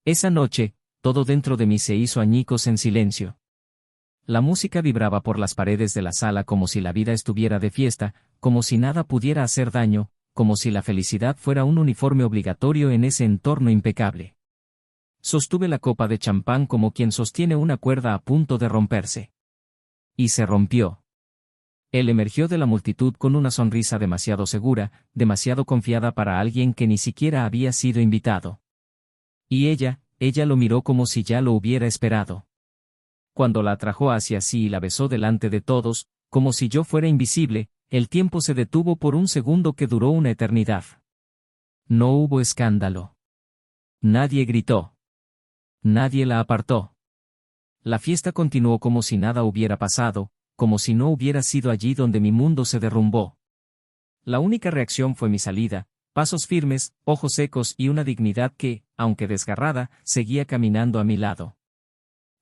Esa noche, todo dentro de mí se hizo añicos en silencio. La música vibraba por las paredes de la sala como si la vida estuviera de fiesta, como si nada pudiera hacer daño, como si la felicidad fuera un uniforme obligatorio en ese entorno impecable. Sostuve la copa de champán como quien sostiene una cuerda a punto de romperse. Y se rompió. Él emergió de la multitud con una sonrisa demasiado segura, demasiado confiada para alguien que ni siquiera había sido invitado. Y ella lo miró como si ya lo hubiera esperado. Cuando la atrajo hacia sí y la besó delante de todos, como si yo fuera invisible, el tiempo se detuvo por un segundo que duró una eternidad. No hubo escándalo. Nadie gritó. Nadie la apartó. La fiesta continuó como si nada hubiera pasado, como si no hubiera sido allí donde mi mundo se derrumbó. La única reacción fue mi salida, pasos firmes, ojos secos y una dignidad que, aunque desgarrada, seguía caminando a mi lado.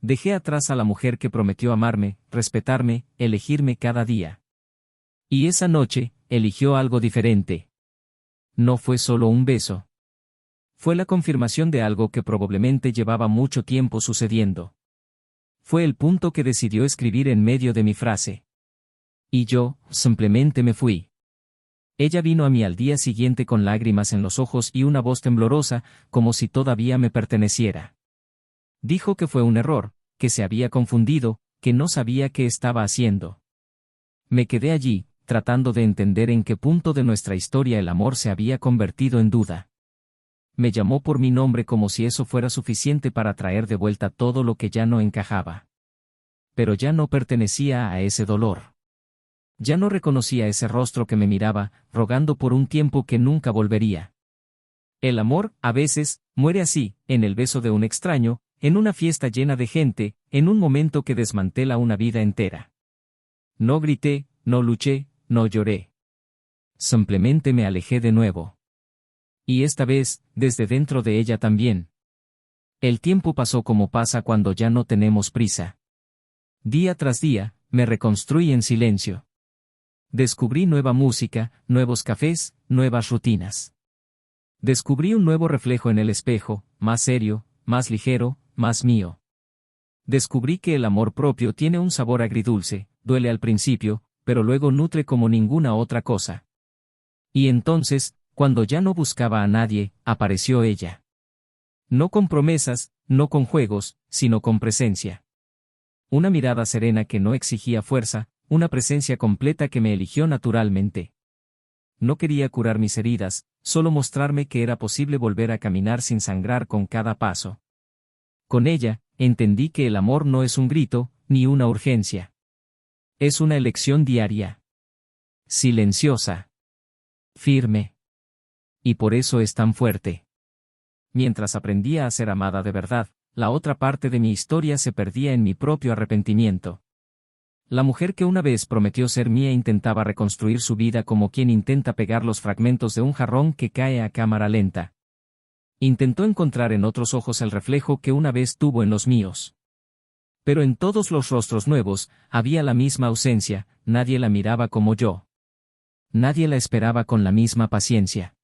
Dejé atrás a la mujer que prometió amarme, respetarme, elegirme cada día. Y esa noche, eligió algo diferente. No fue solo un beso. Fue la confirmación de algo que probablemente llevaba mucho tiempo sucediendo. Fue el punto que decidió escribir en medio de mi frase. Y yo, simplemente me fui. Ella vino a mí al día siguiente con lágrimas en los ojos y una voz temblorosa, como si todavía me perteneciera. Dijo que fue un error, que se había confundido, que no sabía qué estaba haciendo. Me quedé allí, tratando de entender en qué punto de nuestra historia el amor se había convertido en duda. Me llamó por mi nombre como si eso fuera suficiente para traer de vuelta todo lo que ya no encajaba. Pero ya no pertenecía a ese dolor. Ya no reconocía ese rostro que me miraba, rogando por un tiempo que nunca volvería. El amor, a veces, muere así, en el beso de un extraño, en una fiesta llena de gente, en un momento que desmantela una vida entera. No grité, no luché, no lloré. Simplemente me alejé de nuevo. Y esta vez, desde dentro de ella también. El tiempo pasó como pasa cuando ya no tenemos prisa. Día tras día, me reconstruí en silencio. Descubrí nueva música, nuevos cafés, nuevas rutinas. Descubrí un nuevo reflejo en el espejo, más serio, más ligero, más mío. Descubrí que el amor propio tiene un sabor agridulce, duele al principio, pero luego nutre como ninguna otra cosa. Y entonces, cuando ya no buscaba a nadie, apareció ella. No con promesas, no con juegos, sino con presencia. Una mirada serena que no exigía fuerza, una presencia completa que me eligió naturalmente. No quería curar mis heridas, solo mostrarme que era posible volver a caminar sin sangrar con cada paso. Con ella, entendí que el amor no es un grito, ni una urgencia. Es una elección diaria. Silenciosa. Firme. Y por eso es tan fuerte. Mientras aprendía a ser amada de verdad, la otra parte de mi historia se perdía en mi propio arrepentimiento. La mujer que una vez prometió ser mía intentaba reconstruir su vida como quien intenta pegar los fragmentos de un jarrón que cae a cámara lenta. Intentó encontrar en otros ojos el reflejo que una vez tuvo en los míos. Pero en todos los rostros nuevos, había la misma ausencia, nadie la miraba como yo. Nadie la esperaba con la misma paciencia.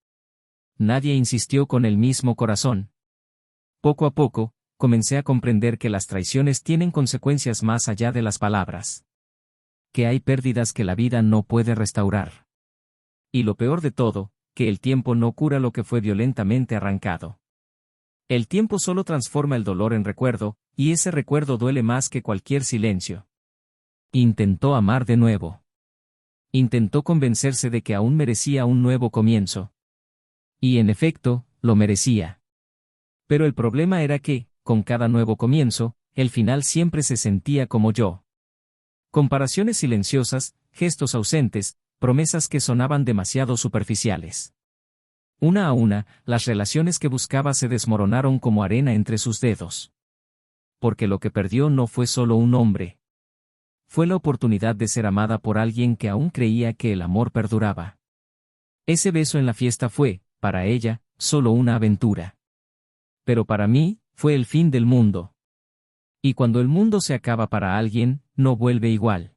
Nadie insistió con el mismo corazón. Poco a poco, comencé a comprender que las traiciones tienen consecuencias más allá de las palabras. Que hay pérdidas que la vida no puede restaurar. Y lo peor de todo, que el tiempo no cura lo que fue violentamente arrancado. El tiempo solo transforma el dolor en recuerdo, y ese recuerdo duele más que cualquier silencio. Intentó amar de nuevo. Intentó convencerse de que aún merecía un nuevo comienzo. Y en efecto, lo merecía. Pero el problema era que, con cada nuevo comienzo, el final siempre se sentía como yo. Comparaciones silenciosas, gestos ausentes, promesas que sonaban demasiado superficiales. Una a una, las relaciones que buscaba se desmoronaron como arena entre sus dedos. Porque lo que perdió no fue solo un hombre. Fue la oportunidad de ser amada por alguien que aún creía que el amor perduraba. Ese beso en la fiesta fue, para ella, solo una aventura. Pero para mí, fue el fin del mundo. Y cuando el mundo se acaba para alguien, no vuelve igual.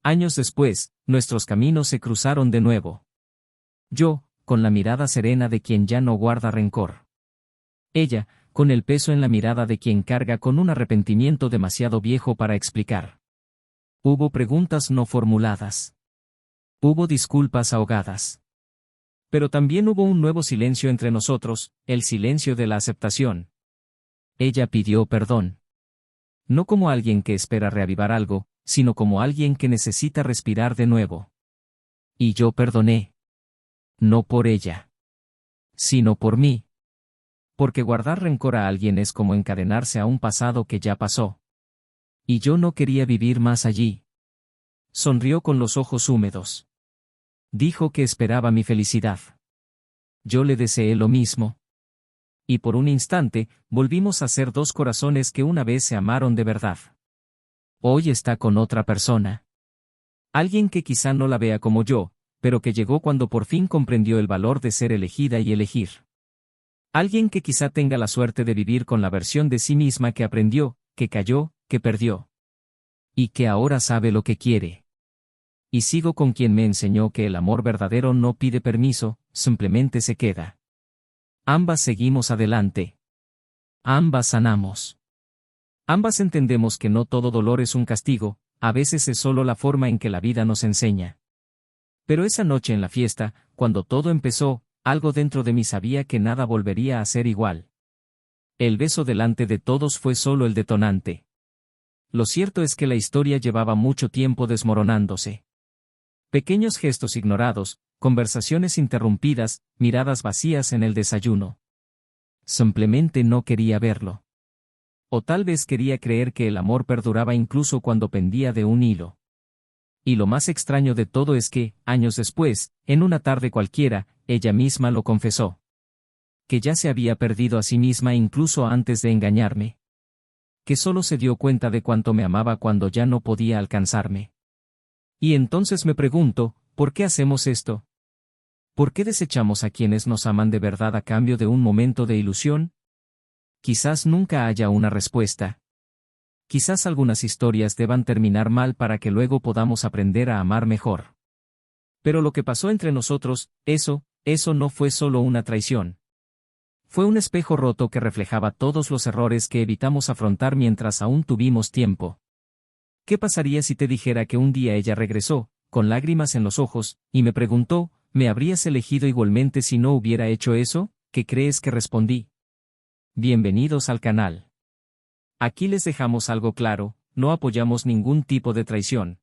Años después, nuestros caminos se cruzaron de nuevo. Yo, con la mirada serena de quien ya no guarda rencor. Ella, con el peso en la mirada de quien carga con un arrepentimiento demasiado viejo para explicar. Hubo preguntas no formuladas. Hubo disculpas ahogadas. Pero también hubo un nuevo silencio entre nosotros, el silencio de la aceptación. Ella pidió perdón. No como alguien que espera reavivar algo, sino como alguien que necesita respirar de nuevo. Y yo perdoné. No por ella, sino por mí. Porque guardar rencor a alguien es como encadenarse a un pasado que ya pasó. Y yo no quería vivir más allí. Sonrió con los ojos húmedos. Dijo que esperaba mi felicidad. Yo le deseé lo mismo. Y por un instante, volvimos a ser dos corazones que una vez se amaron de verdad. Hoy está con otra persona. Alguien que quizá no la vea como yo, pero que llegó cuando por fin comprendió el valor de ser elegida y elegir. Alguien que quizá tenga la suerte de vivir con la versión de sí misma que aprendió, que cayó, que perdió. Y que ahora sabe lo que quiere. Y sigo con quien me enseñó que el amor verdadero no pide permiso, simplemente se queda. Ambas seguimos adelante. Ambas sanamos. Ambas entendemos que no todo dolor es un castigo, a veces es solo la forma en que la vida nos enseña. Pero esa noche en la fiesta, cuando todo empezó, algo dentro de mí sabía que nada volvería a ser igual. El beso delante de todos fue solo el detonante. Lo cierto es que la historia llevaba mucho tiempo desmoronándose. Pequeños gestos ignorados, conversaciones interrumpidas, miradas vacías en el desayuno. Simplemente no quería verlo. O tal vez quería creer que el amor perduraba incluso cuando pendía de un hilo. Y lo más extraño de todo es que, años después, en una tarde cualquiera, ella misma lo confesó. Que ya se había perdido a sí misma incluso antes de engañarme. Que solo se dio cuenta de cuánto me amaba cuando ya no podía alcanzarme. Y entonces me pregunto, ¿por qué hacemos esto? ¿Por qué desechamos a quienes nos aman de verdad a cambio de un momento de ilusión? Quizás nunca haya una respuesta. Quizás algunas historias deban terminar mal para que luego podamos aprender a amar mejor. Pero lo que pasó entre nosotros, eso no fue solo una traición. Fue un espejo roto que reflejaba todos los errores que evitamos afrontar mientras aún tuvimos tiempo. ¿Qué pasaría si te dijera que un día ella regresó, con lágrimas en los ojos, y me preguntó, ¿me habrías elegido igualmente si no hubiera hecho eso? ¿Qué crees que respondí? Bienvenidos al canal. Aquí les dejamos algo claro, no apoyamos ningún tipo de traición.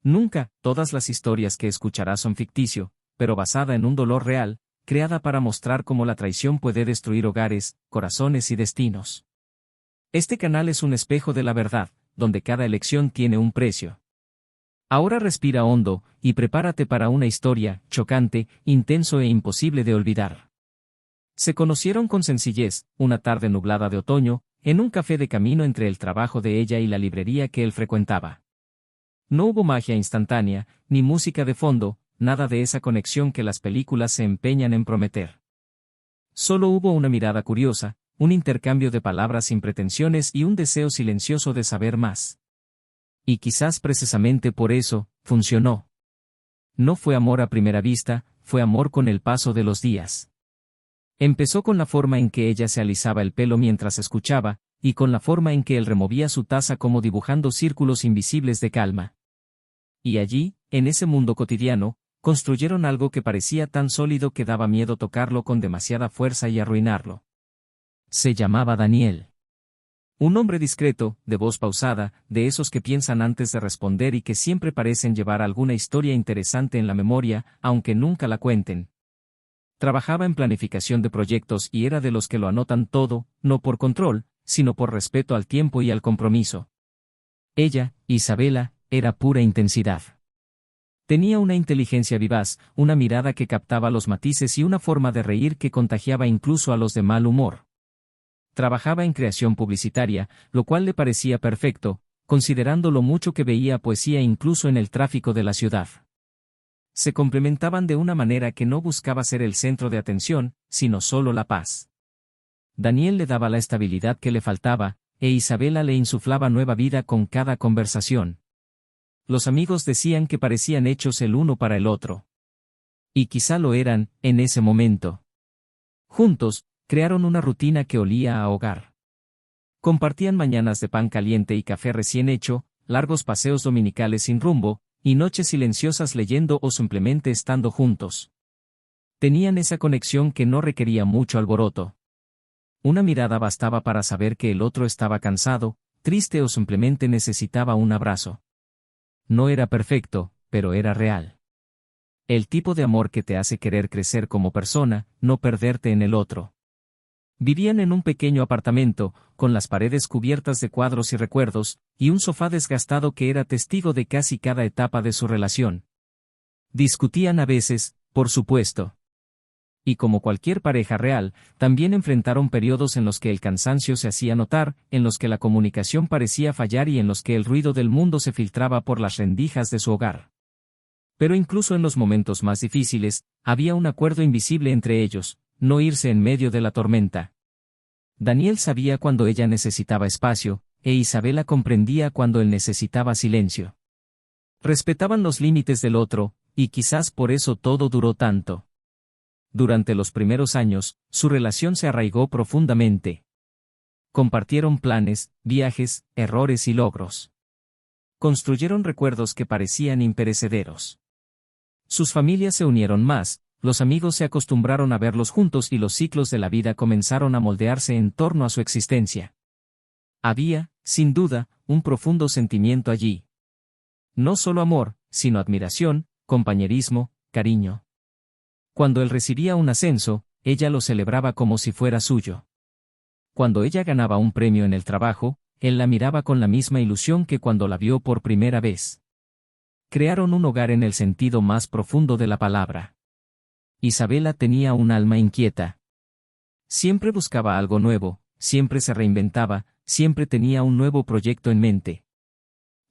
Nunca, todas las historias que escucharás son ficticio, pero basada en un dolor real, creada para mostrar cómo la traición puede destruir hogares, corazones y destinos. Este canal es un espejo de la verdad, donde cada elección tiene un precio. Ahora respira hondo, y prepárate para una historia, chocante, intenso e imposible de olvidar. Se conocieron con sencillez, una tarde nublada de otoño, en un café de camino entre el trabajo de ella y la librería que él frecuentaba. No hubo magia instantánea, ni música de fondo, nada de esa conexión que las películas se empeñan en prometer. Solo hubo una mirada curiosa, un intercambio de palabras sin pretensiones y un deseo silencioso de saber más. Y quizás precisamente por eso, funcionó. No fue amor a primera vista, fue amor con el paso de los días. Empezó con la forma en que ella se alisaba el pelo mientras escuchaba, y con la forma en que él removía su taza como dibujando círculos invisibles de calma. Y allí, en ese mundo cotidiano, construyeron algo que parecía tan sólido que daba miedo tocarlo con demasiada fuerza y arruinarlo. Se llamaba Daniel. Un hombre discreto, de voz pausada, de esos que piensan antes de responder y que siempre parecen llevar alguna historia interesante en la memoria, aunque nunca la cuenten. Trabajaba en planificación de proyectos y era de los que lo anotan todo, no por control, sino por respeto al tiempo y al compromiso. Ella, Isabela, era pura intensidad. Tenía una inteligencia vivaz, una mirada que captaba los matices y una forma de reír que contagiaba incluso a los de mal humor. Trabajaba en creación publicitaria, lo cual le parecía perfecto, considerando lo mucho que veía poesía incluso en el tráfico de la ciudad. Se complementaban de una manera que no buscaba ser el centro de atención, sino solo la paz. Daniel le daba la estabilidad que le faltaba, e Isabela le insuflaba nueva vida con cada conversación. Los amigos decían que parecían hechos el uno para el otro. Y quizá lo eran, en ese momento. Juntos, Crearon una rutina que olía a hogar. Compartían mañanas de pan caliente y café recién hecho, largos paseos dominicales sin rumbo, y noches silenciosas leyendo o simplemente estando juntos. Tenían esa conexión que no requería mucho alboroto. Una mirada bastaba para saber que el otro estaba cansado, triste o simplemente necesitaba un abrazo. No era perfecto, pero era real. El tipo de amor que te hace querer crecer como persona, no perderte en el otro. Vivían en un pequeño apartamento, con las paredes cubiertas de cuadros y recuerdos, y un sofá desgastado que era testigo de casi cada etapa de su relación. Discutían a veces, por supuesto. Y como cualquier pareja real, también enfrentaron periodos en los que el cansancio se hacía notar, en los que la comunicación parecía fallar y en los que el ruido del mundo se filtraba por las rendijas de su hogar. Pero incluso en los momentos más difíciles, había un acuerdo invisible entre ellos: no irse en medio de la tormenta. Daniel sabía cuando ella necesitaba espacio, e Isabela comprendía cuando él necesitaba silencio. Respetaban los límites del otro, y quizás por eso todo duró tanto. Durante los primeros años, su relación se arraigó profundamente. Compartieron planes, viajes, errores y logros. Construyeron recuerdos que parecían imperecederos. Sus familias se unieron más, los amigos se acostumbraron a verlos juntos y los ciclos de la vida comenzaron a moldearse en torno a su existencia. Había, sin duda, un profundo sentimiento allí. No solo amor, sino admiración, compañerismo, cariño. Cuando él recibía un ascenso, ella lo celebraba como si fuera suyo. Cuando ella ganaba un premio en el trabajo, él la miraba con la misma ilusión que cuando la vio por primera vez. Crearon un hogar en el sentido más profundo de la palabra. Isabela tenía un alma inquieta. Siempre buscaba algo nuevo, siempre se reinventaba, siempre tenía un nuevo proyecto en mente.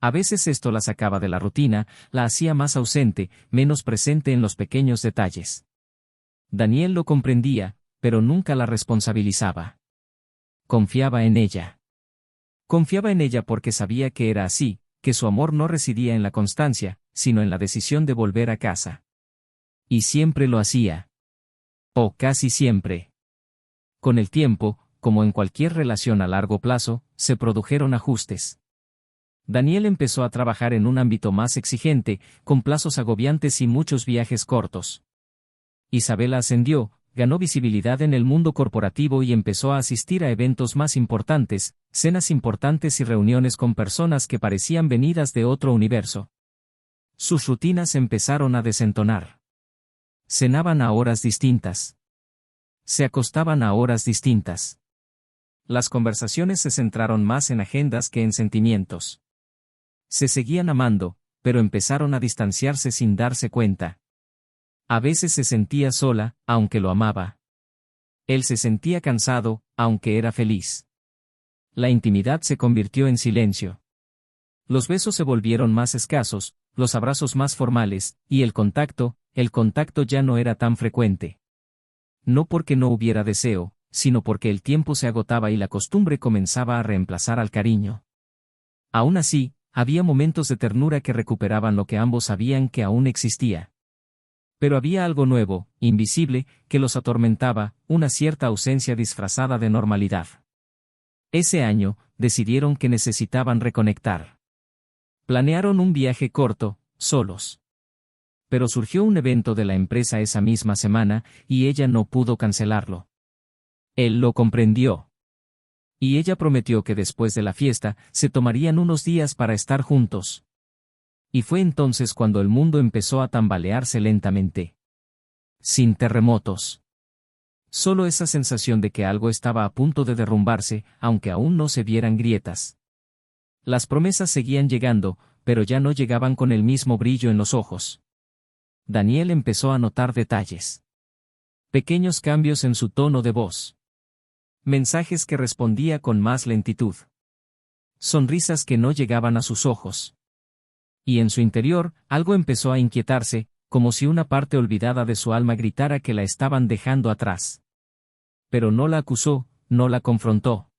A veces esto la sacaba de la rutina, la hacía más ausente, menos presente en los pequeños detalles. Daniel lo comprendía, pero nunca la responsabilizaba. Confiaba en ella. Confiaba en ella porque sabía que era así, que su amor no residía en la constancia, sino en la decisión de volver a casa. Y siempre lo hacía. O casi siempre. Con el tiempo, como en cualquier relación a largo plazo, se produjeron ajustes. Daniel empezó a trabajar en un ámbito más exigente, con plazos agobiantes y muchos viajes cortos. Isabela ascendió, ganó visibilidad en el mundo corporativo y empezó a asistir a eventos más importantes, cenas importantes y reuniones con personas que parecían venidas de otro universo. Sus rutinas empezaron a desentonar. Cenaban a horas distintas. Se acostaban a horas distintas. Las conversaciones se centraron más en agendas que en sentimientos. Se seguían amando, pero empezaron a distanciarse sin darse cuenta. A veces se sentía sola, aunque lo amaba. Él se sentía cansado, aunque era feliz. La intimidad se convirtió en silencio. Los besos se volvieron más escasos, los abrazos más formales, y el contacto ya no era tan frecuente. No porque no hubiera deseo, sino porque el tiempo se agotaba y la costumbre comenzaba a reemplazar al cariño. Aún así, había momentos de ternura que recuperaban lo que ambos sabían que aún existía. Pero había algo nuevo, invisible, que los atormentaba, una cierta ausencia disfrazada de normalidad. Ese año, decidieron que necesitaban reconectar. Planearon un viaje corto, solos. Pero surgió un evento de la empresa esa misma semana, y ella no pudo cancelarlo. Él lo comprendió. Y ella prometió que después de la fiesta, se tomarían unos días para estar juntos. Y fue entonces cuando el mundo empezó a tambalearse lentamente. Sin terremotos. Solo esa sensación de que algo estaba a punto de derrumbarse, aunque aún no se vieran grietas. Las promesas seguían llegando, pero ya no llegaban con el mismo brillo en los ojos. Daniel empezó a notar detalles. Pequeños cambios en su tono de voz. Mensajes que respondía con más lentitud. Sonrisas que no llegaban a sus ojos. Y en su interior, algo empezó a inquietarse, como si una parte olvidada de su alma gritara que la estaban dejando atrás. Pero no la acusó, no la confrontó.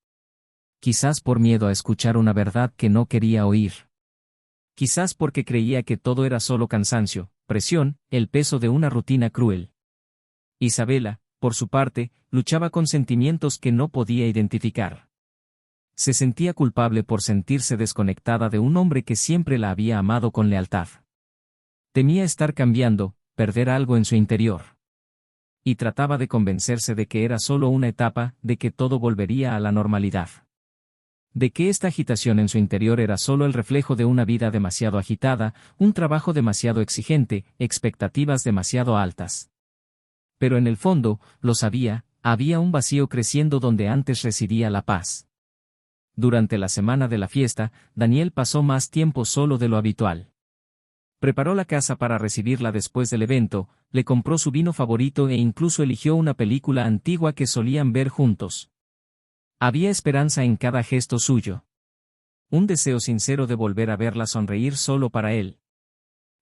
Quizás por miedo a escuchar una verdad que no quería oír. Quizás porque creía que todo era solo cansancio, presión, el peso de una rutina cruel. Isabela, por su parte, luchaba con sentimientos que no podía identificar. Se sentía culpable por sentirse desconectada de un hombre que siempre la había amado con lealtad. Temía estar cambiando, perder algo en su interior. Y trataba de convencerse de que era solo una etapa, de que todo volvería a la normalidad. De que esta agitación en su interior era solo el reflejo de una vida demasiado agitada, un trabajo demasiado exigente, expectativas demasiado altas. Pero en el fondo, lo sabía, había un vacío creciendo donde antes residía la paz. Durante la semana de la fiesta, Daniel pasó más tiempo solo de lo habitual. Preparó la casa para recibirla después del evento, le compró su vino favorito e incluso eligió una película antigua que solían ver juntos. Había esperanza en cada gesto suyo. Un deseo sincero de volver a verla sonreír solo para él.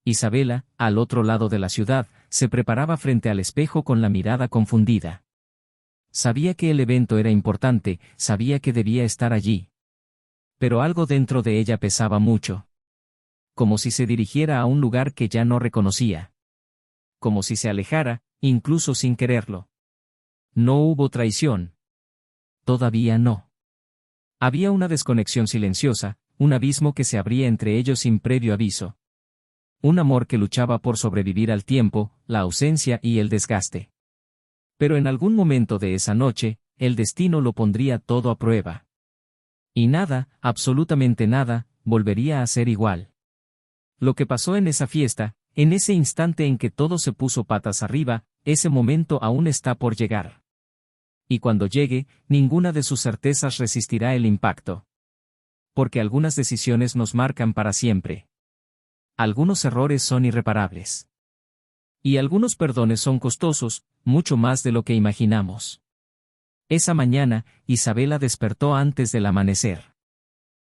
Isabela, al otro lado de la ciudad, se preparaba frente al espejo con la mirada confundida. Sabía que el evento era importante, sabía que debía estar allí. Pero algo dentro de ella pesaba mucho. Como si se dirigiera a un lugar que ya no reconocía. Como si se alejara, incluso sin quererlo. No hubo traición. Todavía no. Había una desconexión silenciosa, un abismo que se abría entre ellos sin previo aviso. Un amor que luchaba por sobrevivir al tiempo, la ausencia y el desgaste. Pero en algún momento de esa noche, el destino lo pondría todo a prueba. Y nada, absolutamente nada, volvería a ser igual. Lo que pasó en esa fiesta, en ese instante en que todo se puso patas arriba, ese momento aún está por llegar. Y cuando llegue, ninguna de sus certezas resistirá el impacto. Porque algunas decisiones nos marcan para siempre. Algunos errores son irreparables. Y algunos perdones son costosos, mucho más de lo que imaginamos. Esa mañana, Isabela despertó antes del amanecer.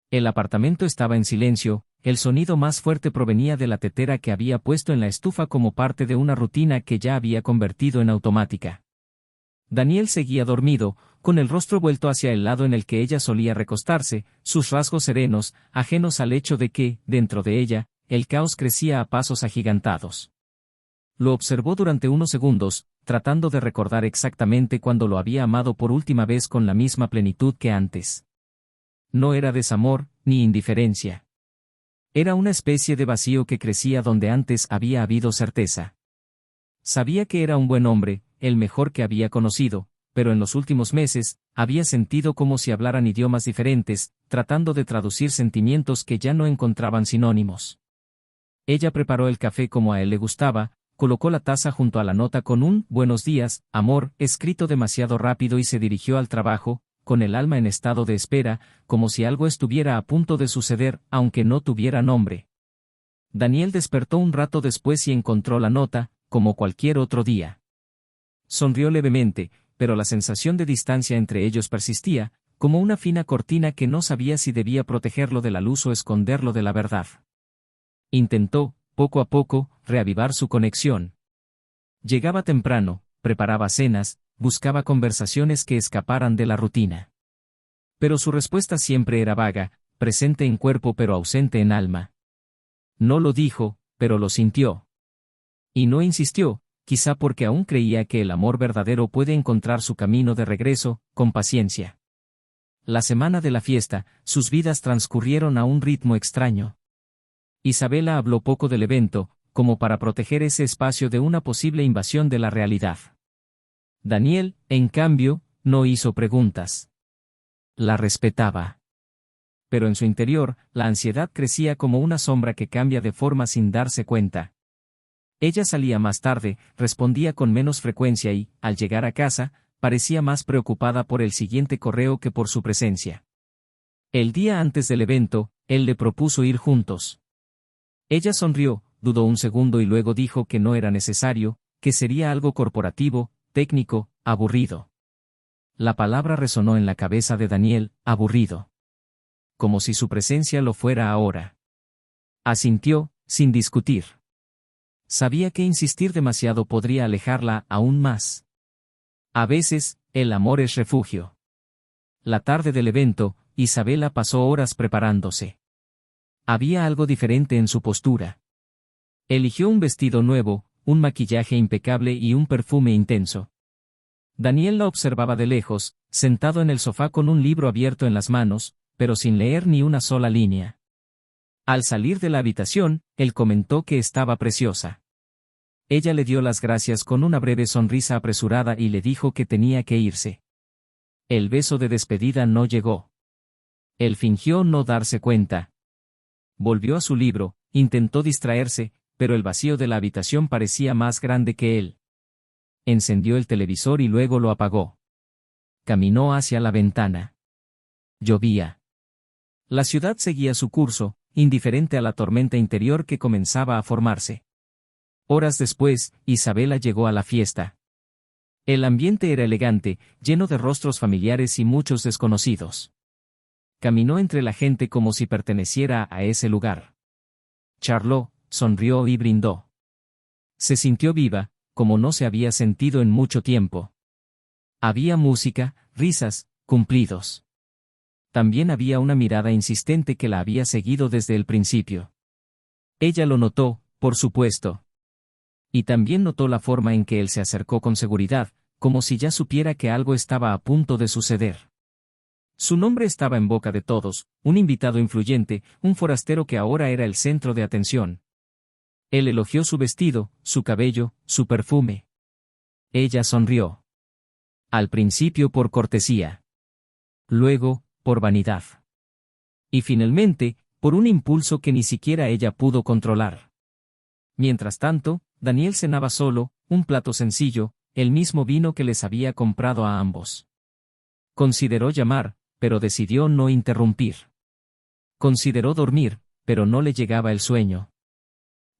El apartamento estaba en silencio, el sonido más fuerte provenía de la tetera que había puesto en la estufa como parte de una rutina que ya había convertido en automática. Daniel seguía dormido, con el rostro vuelto hacia el lado en el que ella solía recostarse, sus rasgos serenos, ajenos al hecho de que, dentro de ella, el caos crecía a pasos agigantados. Lo observó durante unos segundos, tratando de recordar exactamente cuándo lo había amado por última vez con la misma plenitud que antes. No era desamor, ni indiferencia. Era una especie de vacío que crecía donde antes había habido certeza. Sabía que era un buen hombre, el mejor que había conocido, pero en los últimos meses, había sentido como si hablaran idiomas diferentes, tratando de traducir sentimientos que ya no encontraban sinónimos. Ella preparó el café como a él le gustaba, colocó la taza junto a la nota con un «Buenos días, amor», escrito demasiado rápido y se dirigió al trabajo, con el alma en estado de espera, como si algo estuviera a punto de suceder, aunque no tuviera nombre. Daniel despertó un rato después y encontró la nota, como cualquier otro día. Sonrió levemente, pero la sensación de distancia entre ellos persistía, como una fina cortina que no sabía si debía protegerlo de la luz o esconderlo de la verdad. Intentó, poco a poco, reavivar su conexión. Llegaba temprano, preparaba cenas, buscaba conversaciones que escaparan de la rutina. Pero su respuesta siempre era vaga, presente en cuerpo pero ausente en alma. No lo dijo, pero lo sintió. Y no insistió, quizá porque aún creía que el amor verdadero puede encontrar su camino de regreso, con paciencia. La semana de la fiesta, sus vidas transcurrieron a un ritmo extraño. Isabela habló poco del evento, como para proteger ese espacio de una posible invasión de la realidad. Daniel, en cambio, no hizo preguntas. La respetaba. Pero en su interior, la ansiedad crecía como una sombra que cambia de forma sin darse cuenta. Ella salía más tarde, respondía con menos frecuencia y, al llegar a casa, parecía más preocupada por el siguiente correo que por su presencia. El día antes del evento, él le propuso ir juntos. Ella sonrió, dudó un segundo y luego dijo que no era necesario, que sería algo corporativo, técnico, aburrido. La palabra resonó en la cabeza de Daniel, aburrido. Como si su presencia lo fuera ahora. Asintió, sin discutir. Sabía que insistir demasiado podría alejarla aún más. A veces, el amor es refugio. La tarde del evento, Isabela pasó horas preparándose. Había algo diferente en su postura. Eligió un vestido nuevo, un maquillaje impecable y un perfume intenso. Daniel la observaba de lejos, sentado en el sofá con un libro abierto en las manos, pero sin leer ni una sola línea. Al salir de la habitación, él comentó que estaba preciosa. Ella le dio las gracias con una breve sonrisa apresurada y le dijo que tenía que irse. El beso de despedida no llegó. Él fingió no darse cuenta. Volvió a su libro, intentó distraerse, pero el vacío de la habitación parecía más grande que él. Encendió el televisor y luego lo apagó. Caminó hacia la ventana. Llovía. La ciudad seguía su curso, indiferente a la tormenta interior que comenzaba a formarse. Horas después, Isabela llegó a la fiesta. El ambiente era elegante, lleno de rostros familiares y muchos desconocidos. Caminó entre la gente como si perteneciera a ese lugar. Charló, sonrió y brindó. Se sintió viva, como no se había sentido en mucho tiempo. Había música, risas, cumplidos. También había una mirada insistente que la había seguido desde el principio. Ella lo notó, por supuesto. Y también notó la forma en que él se acercó con seguridad, como si ya supiera que algo estaba a punto de suceder. Su nombre estaba en boca de todos, un invitado influyente, un forastero que ahora era el centro de atención. Él elogió su vestido, su cabello, su perfume. Ella sonrió. Al principio por cortesía. Luego, por vanidad. Y finalmente, por un impulso que ni siquiera ella pudo controlar. Mientras tanto, Daniel cenaba solo, un plato sencillo, el mismo vino que les había comprado a ambos. Consideró llamar, pero decidió no interrumpir. Consideró dormir, pero no le llegaba el sueño.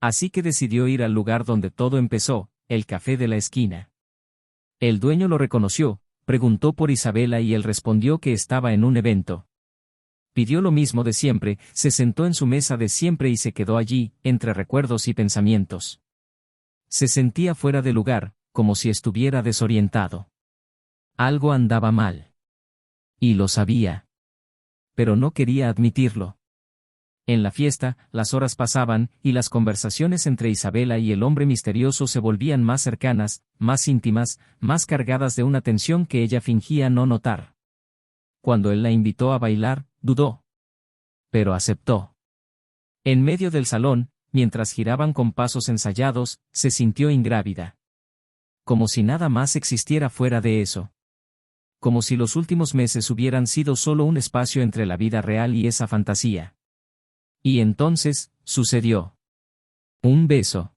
Así que decidió ir al lugar donde todo empezó, el café de la esquina. El dueño lo reconoció, preguntó por Isabela y él respondió que estaba en un evento. Pidió lo mismo de siempre, se sentó en su mesa de siempre y se quedó allí, entre recuerdos y pensamientos. Se sentía fuera de lugar, como si estuviera desorientado. Algo andaba mal. Y lo sabía. Pero no quería admitirlo. En la fiesta, las horas pasaban, y las conversaciones entre Isabela y el hombre misterioso se volvían más cercanas, más íntimas, más cargadas de una tensión que ella fingía no notar. Cuando él la invitó a bailar, dudó. Pero aceptó. En medio del salón, mientras giraban con pasos ensayados, se sintió ingrávida. Como si nada más existiera fuera de eso. Como si los últimos meses hubieran sido solo un espacio entre la vida real y esa fantasía. Y entonces, sucedió. Un beso.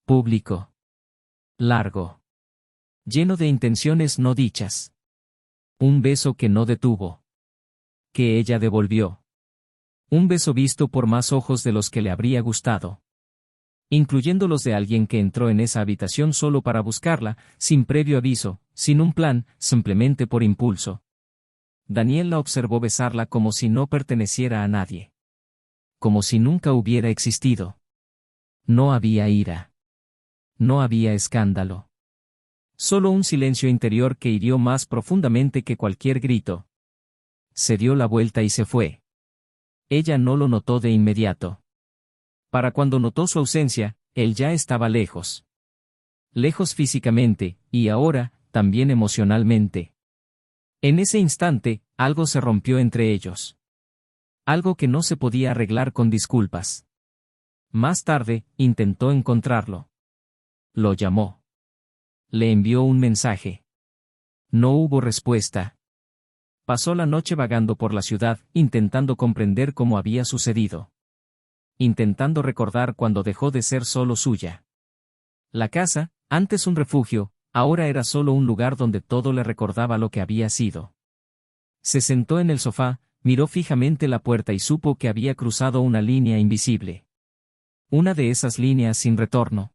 Público. Largo. Lleno de intenciones no dichas. Un beso que no detuvo. Que ella devolvió. Un beso visto por más ojos de los que le habría gustado. Incluyendo los de alguien que entró en esa habitación solo para buscarla, sin previo aviso, sin un plan, simplemente por impulso. Daniel la observó besarla como si no perteneciera a nadie. Como si nunca hubiera existido. No había ira. No había escándalo. Solo un silencio interior que hirió más profundamente que cualquier grito. Se dio la vuelta y se fue. Ella no lo notó de inmediato. Para cuando notó su ausencia, él ya estaba lejos. Lejos físicamente, y ahora, también emocionalmente. En ese instante, algo se rompió entre ellos. Algo que no se podía arreglar con disculpas. Más tarde, intentó encontrarlo. Lo llamó. Le envió un mensaje. No hubo respuesta. Pasó la noche vagando por la ciudad, intentando comprender cómo había sucedido. Intentando recordar cuando dejó de ser solo suya. La casa, antes un refugio, ahora era solo un lugar donde todo le recordaba lo que había sido. Se sentó en el sofá, miró fijamente la puerta y supo que había cruzado una línea invisible. Una de esas líneas sin retorno.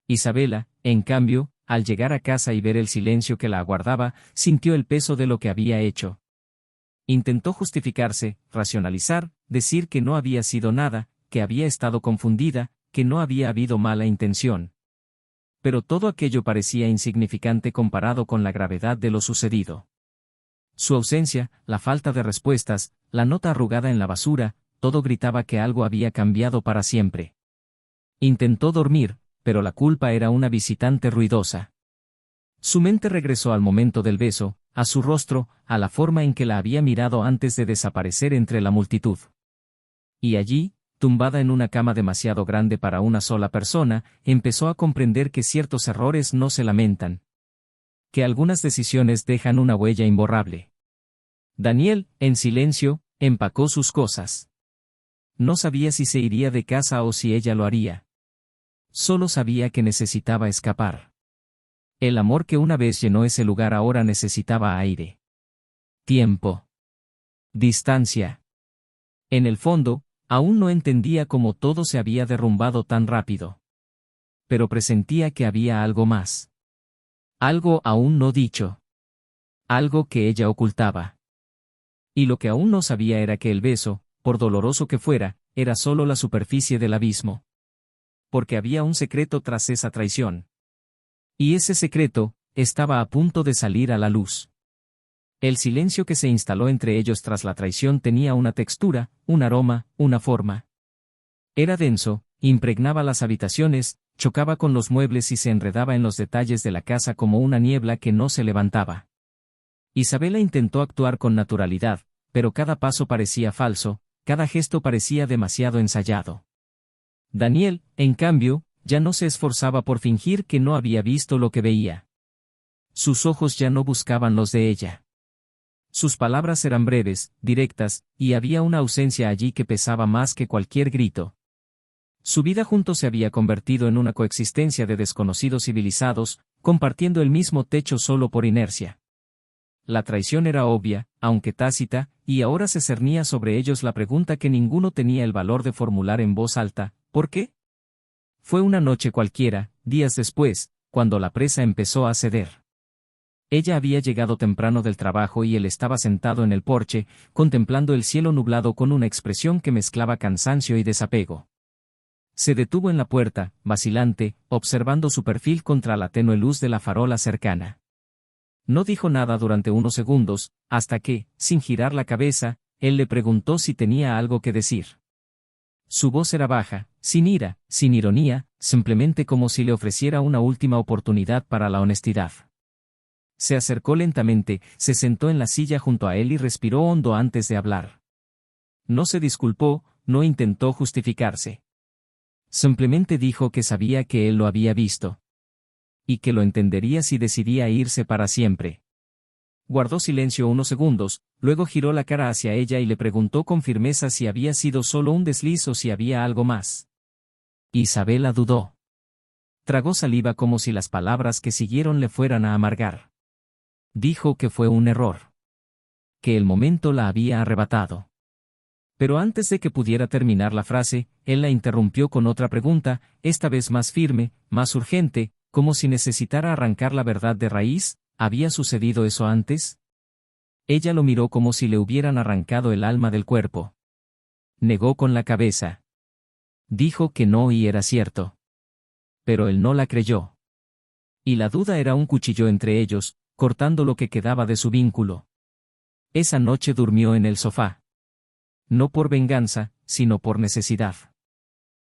Isabela, en cambio, al llegar a casa y ver el silencio que la aguardaba, sintió el peso de lo que había hecho. Intentó justificarse, racionalizar, decir que no había sido nada, que había estado confundida, que no había habido mala intención. Pero todo aquello parecía insignificante comparado con la gravedad de lo sucedido. Su ausencia, la falta de respuestas, la nota arrugada en la basura, todo gritaba que algo había cambiado para siempre. Intentó dormir, pero la culpa era una visitante ruidosa. Su mente regresó al momento del beso, a su rostro, a la forma en que la había mirado antes de desaparecer entre la multitud. Y allí, tumbada en una cama demasiado grande para una sola persona, empezó a comprender que ciertos errores no se lamentan. Que algunas decisiones dejan una huella imborrable. Daniel, en silencio, empacó sus cosas. No sabía si se iría de casa o si ella lo haría. Solo sabía que necesitaba escapar. El amor que una vez llenó ese lugar ahora necesitaba aire. Tiempo. Distancia. En el fondo, aún no entendía cómo todo se había derrumbado tan rápido. Pero presentía que había algo más. Algo aún no dicho. Algo que ella ocultaba. Y lo que aún no sabía era que el beso, por doloroso que fuera, era solo la superficie del abismo. Porque había un secreto tras esa traición. Y ese secreto, estaba a punto de salir a la luz. El silencio que se instaló entre ellos tras la traición tenía una textura, un aroma, una forma. Era denso, impregnaba las habitaciones, chocaba con los muebles y se enredaba en los detalles de la casa como una niebla que no se levantaba. Isabela intentó actuar con naturalidad, pero cada paso parecía falso, cada gesto parecía demasiado ensayado. Daniel, en cambio, ya no se esforzaba por fingir que no había visto lo que veía. Sus ojos ya no buscaban los de ella. Sus palabras eran breves, directas, y había una ausencia allí que pesaba más que cualquier grito. Su vida juntos se había convertido en una coexistencia de desconocidos civilizados, compartiendo el mismo techo solo por inercia. La traición era obvia, aunque tácita, y ahora se cernía sobre ellos la pregunta que ninguno tenía el valor de formular en voz alta: ¿por qué? Fue una noche cualquiera, días después, cuando la presa empezó a ceder. Ella había llegado temprano del trabajo y él estaba sentado en el porche, contemplando el cielo nublado con una expresión que mezclaba cansancio y desapego. Se detuvo en la puerta, vacilante, observando su perfil contra la tenue luz de la farola cercana. No dijo nada durante unos segundos, hasta que, sin girar la cabeza, él le preguntó si tenía algo que decir. Su voz era baja, sin ira, sin ironía, simplemente como si le ofreciera una última oportunidad para la honestidad. Se acercó lentamente, se sentó en la silla junto a él y respiró hondo antes de hablar. No se disculpó, no intentó justificarse. Simplemente dijo que sabía que él lo había visto. Y que lo entendería si decidía irse para siempre. Guardó silencio unos segundos, luego giró la cara hacia ella y le preguntó con firmeza si había sido solo un desliz o si había algo más. Isabela dudó. Tragó saliva como si las palabras que siguieron le fueran a amargar. Dijo que fue un error. Que el momento la había arrebatado. Pero antes de que pudiera terminar la frase, él la interrumpió con otra pregunta, esta vez más firme, más urgente, como si necesitara arrancar la verdad de raíz. ¿Había sucedido eso antes? Ella lo miró como si le hubieran arrancado el alma del cuerpo. Negó con la cabeza. Dijo que no y era cierto. Pero él no la creyó. Y la duda era un cuchillo entre ellos, cortando lo que quedaba de su vínculo. Esa noche durmió en el sofá. No por venganza, sino por necesidad.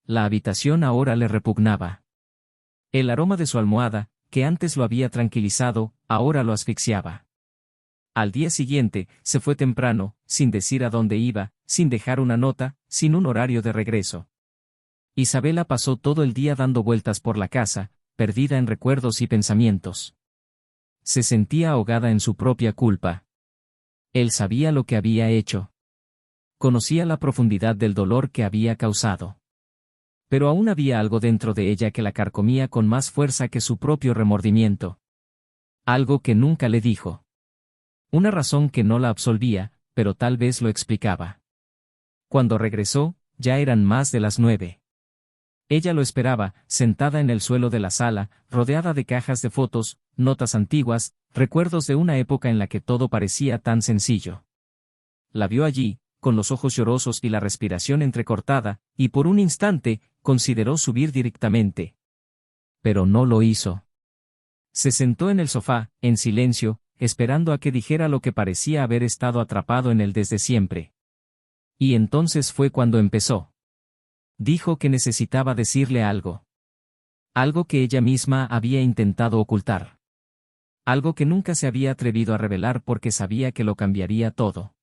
La habitación ahora le repugnaba. El aroma de su almohada, que antes lo había tranquilizado, ahora lo asfixiaba. Al día siguiente, se fue temprano, sin decir a dónde iba, sin dejar una nota, sin un horario de regreso. Isabela pasó todo el día dando vueltas por la casa, perdida en recuerdos y pensamientos. Se sentía ahogada en su propia culpa. Él sabía lo que había hecho. Conocía la profundidad del dolor que había causado. Pero aún había algo dentro de ella que la carcomía con más fuerza que su propio remordimiento. Algo que nunca le dijo. Una razón que no la absolvía, pero tal vez lo explicaba. Cuando regresó, ya eran más de las 9. Ella lo esperaba, sentada en el suelo de la sala, rodeada de cajas de fotos, notas antiguas, recuerdos de una época en la que todo parecía tan sencillo. La vio allí, con los ojos llorosos y la respiración entrecortada, y por un instante, consideró subir directamente. Pero no lo hizo. Se sentó en el sofá, en silencio, esperando a que dijera lo que parecía haber estado atrapado en él desde siempre. Y entonces fue cuando empezó. Dijo que necesitaba decirle algo. Algo que ella misma había intentado ocultar. Algo que nunca se había atrevido a revelar porque sabía que lo cambiaría todo.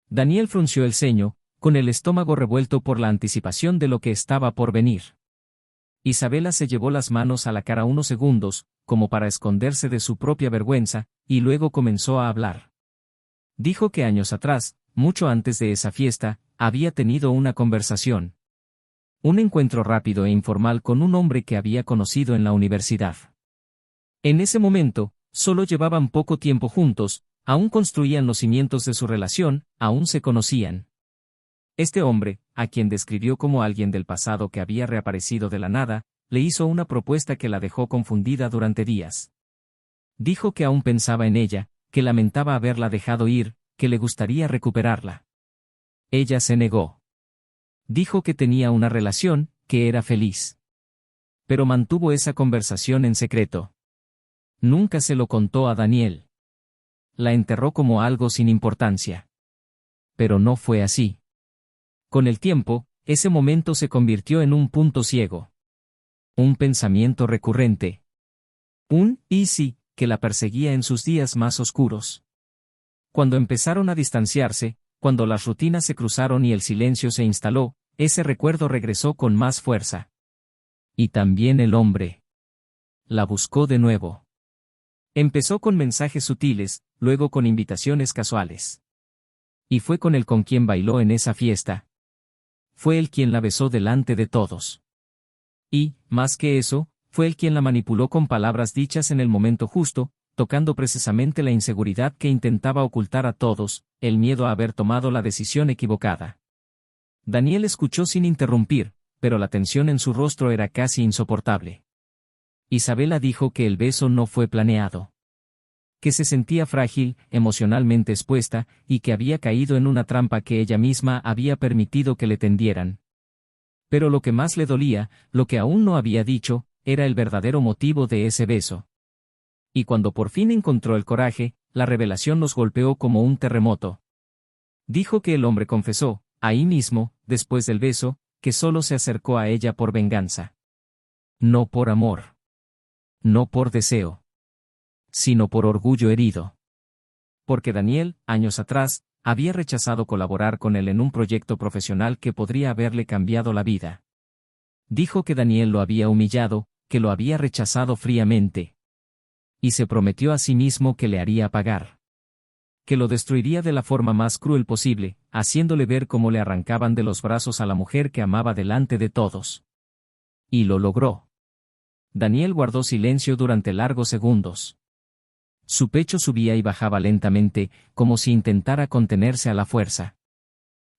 Daniel frunció el ceño, con el estómago revuelto por la anticipación de lo que estaba por venir. Isabela se llevó las manos a la cara unos segundos, como para esconderse de su propia vergüenza, y luego comenzó a hablar. Dijo que años atrás, mucho antes de esa fiesta, había tenido una conversación. Un encuentro rápido e informal con un hombre que había conocido en la universidad. En ese momento, solo llevaban poco tiempo juntos, aún construían los cimientos de su relación, aún se conocían. Este hombre, a quien describió como alguien del pasado que había reaparecido de la nada, le hizo una propuesta que la dejó confundida durante días. Dijo que aún pensaba en ella, que lamentaba haberla dejado ir, que le gustaría recuperarla. Ella se negó. Dijo que tenía una relación, que era feliz. Pero mantuvo esa conversación en secreto. Nunca se lo contó a Daniel. La enterró como algo sin importancia. Pero no fue así. Con el tiempo, ese momento se convirtió en un punto ciego. Un pensamiento recurrente. ¿Y si?, que la perseguía en sus días más oscuros. Cuando empezaron a distanciarse, cuando las rutinas se cruzaron y el silencio se instaló, ese recuerdo regresó con más fuerza. Y también el hombre. La buscó de nuevo. Empezó con mensajes sutiles, luego con invitaciones casuales. Y fue con él con quien bailó en esa fiesta. Fue él quien la besó delante de todos. Y, más que eso, fue él quien la manipuló con palabras dichas en el momento justo, tocando precisamente la inseguridad que intentaba ocultar a todos, el miedo a haber tomado la decisión equivocada. Daniel escuchó sin interrumpir, pero la tensión en su rostro era casi insoportable. Isabela dijo que el beso no fue planeado. Que se sentía frágil, emocionalmente expuesta, y que había caído en una trampa que ella misma había permitido que le tendieran. Pero lo que más le dolía, lo que aún no había dicho, era el verdadero motivo de ese beso. Y cuando por fin encontró el coraje, la revelación los golpeó como un terremoto. Dijo que el hombre confesó, ahí mismo, después del beso, que solo se acercó a ella por venganza. No por amor. No por deseo. Sino por orgullo herido. Porque Daniel, años atrás, había rechazado colaborar con él en un proyecto profesional que podría haberle cambiado la vida. Dijo que Daniel lo había humillado, que lo había rechazado fríamente. Y se prometió a sí mismo que le haría pagar. Que lo destruiría de la forma más cruel posible, haciéndole ver cómo le arrancaban de los brazos a la mujer que amaba delante de todos. Y lo logró. Daniel guardó silencio durante largos segundos. Su pecho subía y bajaba lentamente, como si intentara contenerse a la fuerza.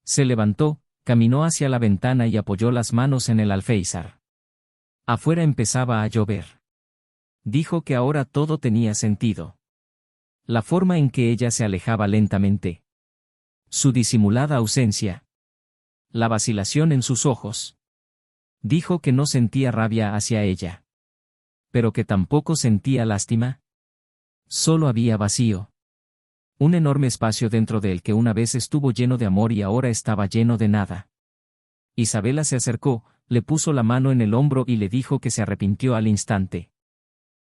Se levantó, caminó hacia la ventana y apoyó las manos en el alféizar. Afuera empezaba a llover. Dijo que ahora todo tenía sentido. La forma en que ella se alejaba lentamente. Su disimulada ausencia. La vacilación en sus ojos. Dijo que no sentía rabia hacia ella. Pero que tampoco sentía lástima. Solo había vacío. Un enorme espacio dentro de él que una vez estuvo lleno de amor y ahora estaba lleno de nada. Isabela se acercó, le puso la mano en el hombro y le dijo que se arrepintió al instante.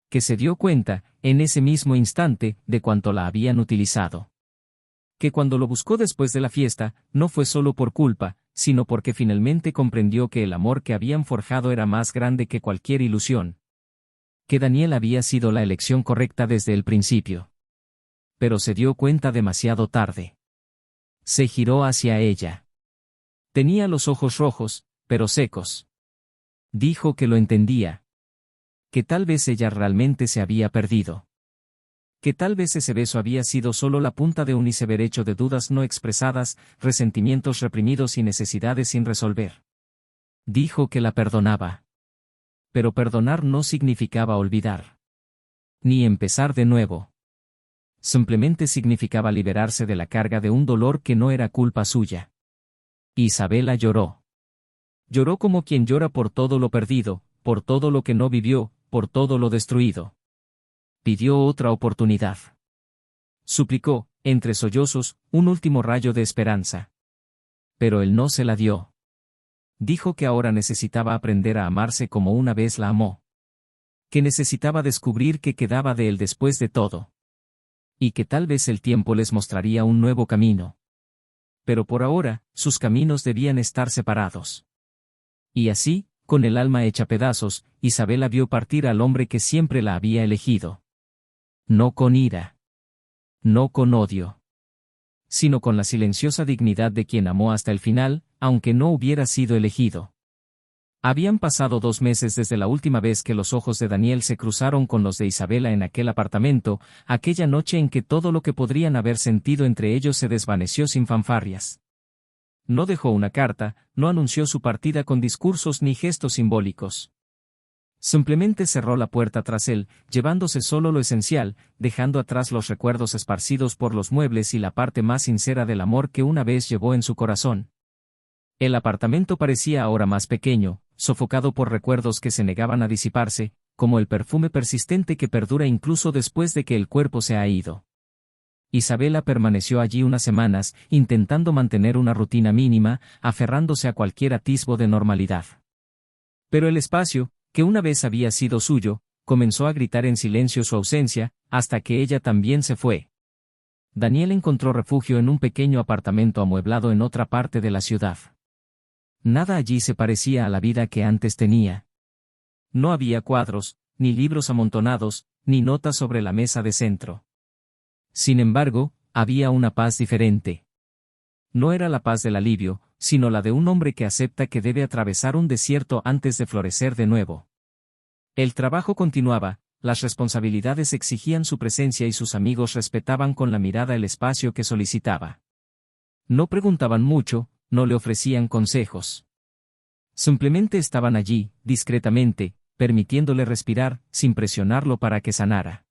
Que se dio cuenta, en ese mismo instante, de cuánto la habían utilizado. Que cuando lo buscó después de la fiesta, no fue solo por culpa, sino porque finalmente comprendió que el amor que habían forjado era más grande que cualquier ilusión. Que Daniel había sido la elección correcta desde el principio. Pero se dio cuenta demasiado tarde. Se giró hacia ella. Tenía los ojos rojos, pero secos. Dijo que lo entendía. Que tal vez ella realmente se había perdido. Que tal vez ese beso había sido solo la punta de un iceberg hecho de dudas no expresadas, resentimientos reprimidos y necesidades sin resolver. Dijo que la perdonaba. Pero perdonar no significaba olvidar. Ni empezar de nuevo. Simplemente significaba liberarse de la carga de un dolor que no era culpa suya. Isabela lloró. Lloró como quien llora por todo lo perdido, por todo lo que no vivió, por todo lo destruido. Pidió otra oportunidad. Suplicó, entre sollozos, un último rayo de esperanza. Pero él no se la dio. Dijo que ahora necesitaba aprender a amarse como una vez la amó. que necesitaba descubrir qué quedaba de él después de todo. Y que tal vez el tiempo les mostraría un nuevo camino. Pero por ahora, sus caminos debían estar separados. Y así, con el alma hecha pedazos, Isabela vio partir al hombre que siempre la había elegido. No con ira. No con odio. Sino con la silenciosa dignidad de quien amó hasta el final, aunque no hubiera sido elegido. Habían pasado 2 meses desde la última vez que los ojos de Daniel se cruzaron con los de Isabela en aquel apartamento, aquella noche en que todo lo que podrían haber sentido entre ellos se desvaneció sin fanfarrias. No dejó una carta, no anunció su partida con discursos ni gestos simbólicos. Simplemente cerró la puerta tras él, llevándose solo lo esencial, dejando atrás los recuerdos esparcidos por los muebles y la parte más sincera del amor que una vez llevó en su corazón. El apartamento parecía ahora más pequeño, sofocado por recuerdos que se negaban a disiparse, como el perfume persistente que perdura incluso después de que el cuerpo se ha ido. Isabela permaneció allí unas semanas, intentando mantener una rutina mínima, aferrándose a cualquier atisbo de normalidad. Pero el espacio, que una vez había sido suyo, comenzó a gritar en silencio su ausencia, hasta que ella también se fue. Daniel encontró refugio en un pequeño apartamento amueblado en otra parte de la ciudad. Nada allí se parecía a la vida que antes tenía. No había cuadros, ni libros amontonados, ni notas sobre la mesa de centro. Sin embargo, había una paz diferente. No era la paz del alivio, sino la de un hombre que acepta que debe atravesar un desierto antes de florecer de nuevo. El trabajo continuaba, las responsabilidades exigían su presencia y sus amigos respetaban con la mirada el espacio que solicitaba. No preguntaban mucho, no le ofrecían consejos. Simplemente estaban allí, discretamente, permitiéndole respirar, sin presionarlo para que sanara.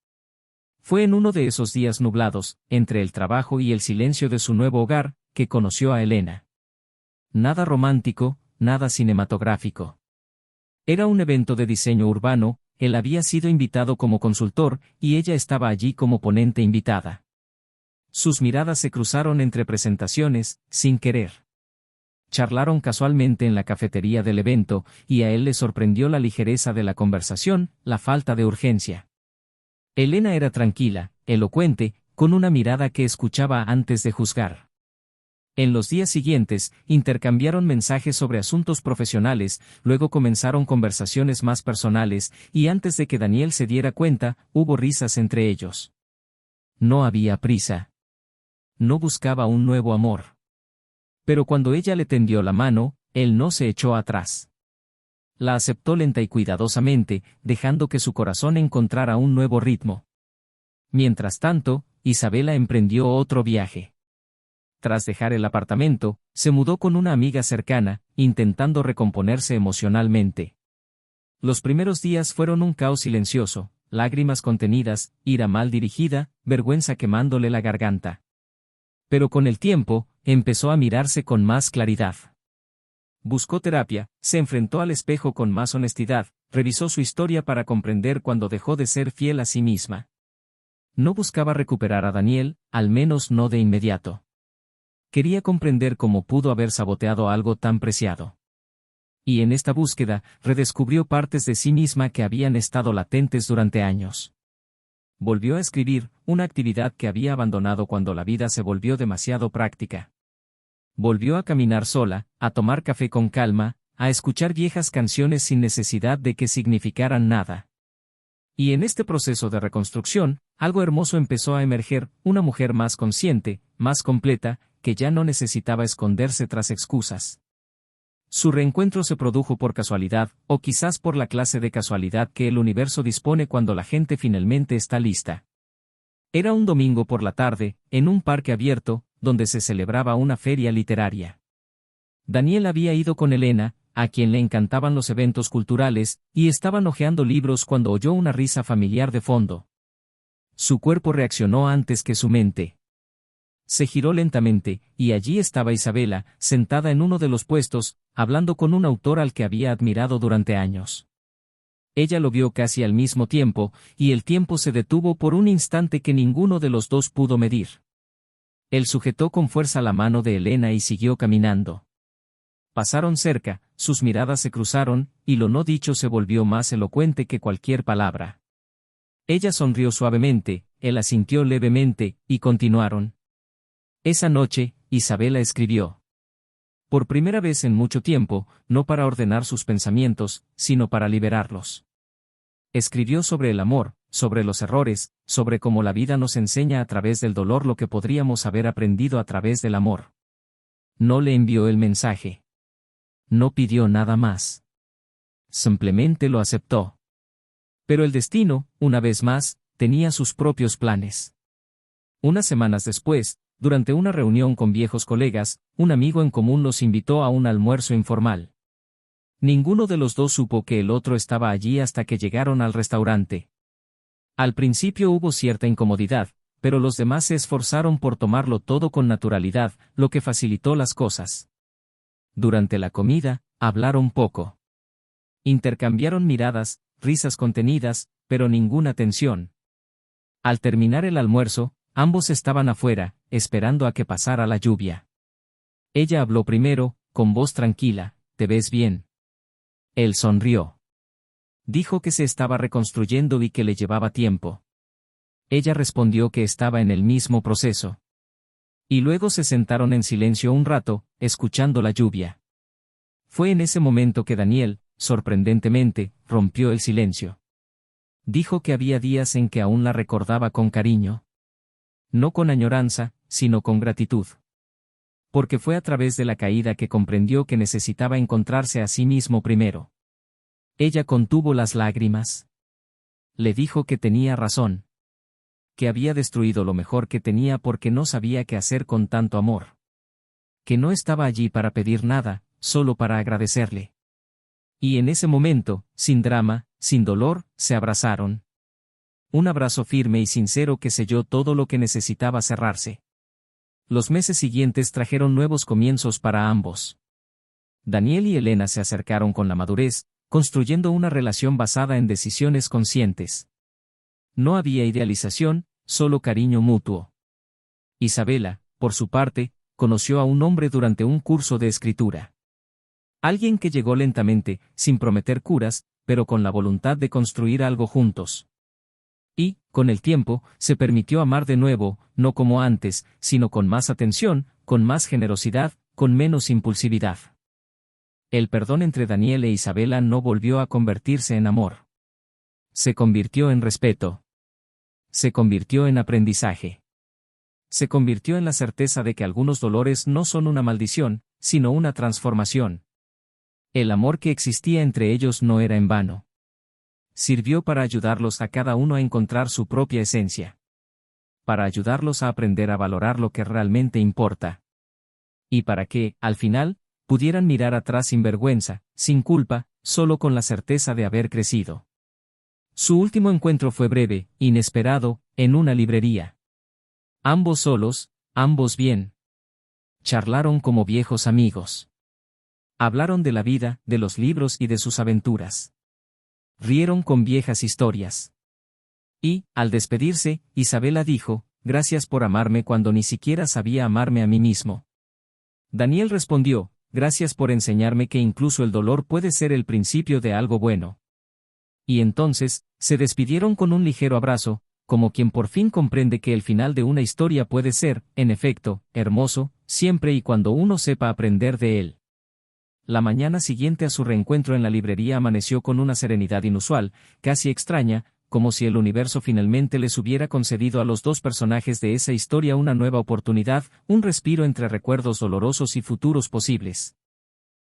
Fue en uno de esos días nublados, entre el trabajo y el silencio de su nuevo hogar, que conoció a Elena. Nada romántico, nada cinematográfico. Era un evento de diseño urbano, él había sido invitado como consultor, y ella estaba allí como ponente invitada. Sus miradas se cruzaron entre presentaciones, sin querer. Charlaron casualmente en la cafetería del evento, y a él le sorprendió la ligereza de la conversación, la falta de urgencia. Elena era tranquila, elocuente, con una mirada que escuchaba antes de juzgar. En los días siguientes, intercambiaron mensajes sobre asuntos profesionales, luego comenzaron conversaciones más personales, y antes de que Daniel se diera cuenta, hubo risas entre ellos. No había prisa. No buscaba un nuevo amor. Pero cuando ella le tendió la mano, él no se echó atrás. La aceptó lenta y cuidadosamente, dejando que su corazón encontrara un nuevo ritmo. Mientras tanto, Isabela emprendió otro viaje. Tras dejar el apartamento, se mudó con una amiga cercana, intentando recomponerse emocionalmente. Los primeros días fueron un caos silencioso, lágrimas contenidas, ira mal dirigida, vergüenza quemándole la garganta. Pero con el tiempo, empezó a mirarse con más claridad. Buscó terapia, se enfrentó al espejo con más honestidad, revisó su historia para comprender cuando dejó de ser fiel a sí misma. No buscaba recuperar a Daniel, al menos no de inmediato. Quería comprender cómo pudo haber saboteado algo tan preciado. Y en esta búsqueda, redescubrió partes de sí misma que habían estado latentes durante años. Volvió a escribir, una actividad que había abandonado cuando la vida se volvió demasiado práctica. Volvió a caminar sola, a tomar café con calma, a escuchar viejas canciones sin necesidad de que significaran nada. Y en este proceso de reconstrucción, algo hermoso empezó a emerger, una mujer más consciente, más completa, que ya no necesitaba esconderse tras excusas. Su reencuentro se produjo por casualidad, o quizás por la clase de casualidad que el universo dispone cuando la gente finalmente está lista. Era un domingo por la tarde, en un parque abierto, donde se celebraba una feria literaria. Daniel había ido con Elena, a quien le encantaban los eventos culturales, y estaban hojeando libros cuando oyó una risa familiar de fondo. Su cuerpo reaccionó antes que su mente. Se giró lentamente, y allí estaba Isabela, sentada en uno de los puestos, hablando con un autor al que había admirado durante años. Ella lo vio casi al mismo tiempo, y el tiempo se detuvo por un instante que ninguno de los dos pudo medir. Él sujetó con fuerza la mano de Elena y siguió caminando. Pasaron cerca, sus miradas se cruzaron, y lo no dicho se volvió más elocuente que cualquier palabra. Ella sonrió suavemente, él asintió levemente, y continuaron. Esa noche, Isabela escribió. Por primera vez en mucho tiempo, no para ordenar sus pensamientos, sino para liberarlos. Escribió sobre el amor, sobre los errores, sobre cómo la vida nos enseña a través del dolor lo que podríamos haber aprendido a través del amor. No le envió el mensaje. No pidió nada más. Simplemente lo aceptó. Pero el destino, una vez más, tenía sus propios planes. Unas semanas después, durante una reunión con viejos colegas, un amigo en común los invitó a un almuerzo informal. Ninguno de los dos supo que el otro estaba allí hasta que llegaron al restaurante. Al principio hubo cierta incomodidad, pero los demás se esforzaron por tomarlo todo con naturalidad, lo que facilitó las cosas. Durante la comida, hablaron poco. Intercambiaron miradas, risas contenidas, pero ninguna tensión. Al terminar el almuerzo, ambos estaban afuera, esperando a que pasara la lluvia. Ella habló primero, con voz tranquila, «¿Te ves bien?» Él sonrió. Dijo que se estaba reconstruyendo y que le llevaba tiempo. Ella respondió que estaba en el mismo proceso. Y luego se sentaron en silencio un rato, escuchando la lluvia. Fue en ese momento que Daniel, sorprendentemente, rompió el silencio. Dijo que había días en que aún la recordaba con cariño. No con añoranza, sino con gratitud. Porque fue a través de la caída que comprendió que necesitaba encontrarse a sí mismo primero. Ella contuvo las lágrimas. Le dijo que tenía razón. Que había destruido lo mejor que tenía porque no sabía qué hacer con tanto amor. Que no estaba allí para pedir nada, solo para agradecerle. Y en ese momento, sin drama, sin dolor, se abrazaron. Un abrazo firme y sincero que selló todo lo que necesitaba cerrarse. Los meses siguientes trajeron nuevos comienzos para ambos. Daniel y Elena se acercaron con la madurez, construyendo una relación basada en decisiones conscientes. No había idealización, solo cariño mutuo. Isabela, por su parte, conoció a un hombre durante un curso de escritura. Alguien que llegó lentamente, sin prometer curas, pero con la voluntad de construir algo juntos. Y, con el tiempo, se permitió amar de nuevo, no como antes, sino con más atención, con más generosidad, con menos impulsividad. El perdón entre Daniel e Isabela no volvió a convertirse en amor. Se convirtió en respeto. Se convirtió en aprendizaje. Se convirtió en la certeza de que algunos dolores no son una maldición, sino una transformación. El amor que existía entre ellos no era en vano. Sirvió para ayudarlos a cada uno a encontrar su propia esencia. Para ayudarlos a aprender a valorar lo que realmente importa. Y para que, al final, pudieran mirar atrás sin vergüenza, sin culpa, solo con la certeza de haber crecido. Su último encuentro fue breve, inesperado, en una librería. Ambos solos, ambos bien. Charlaron como viejos amigos. Hablaron de la vida, de los libros y de sus aventuras. Rieron con viejas historias. Y, al despedirse, Isabela dijo, «Gracias por amarme cuando ni siquiera sabía amarme a mí mismo». Daniel respondió, «Gracias por enseñarme que incluso el dolor puede ser el principio de algo bueno». Y entonces, se despidieron con un ligero abrazo, como quien por fin comprende que el final de una historia puede ser, en efecto, hermoso, siempre y cuando uno sepa aprender de él. La mañana siguiente a su reencuentro en la librería amaneció con una serenidad inusual, casi extraña, como si el universo finalmente les hubiera concedido a los dos personajes de esa historia una nueva oportunidad, un respiro entre recuerdos dolorosos y futuros posibles.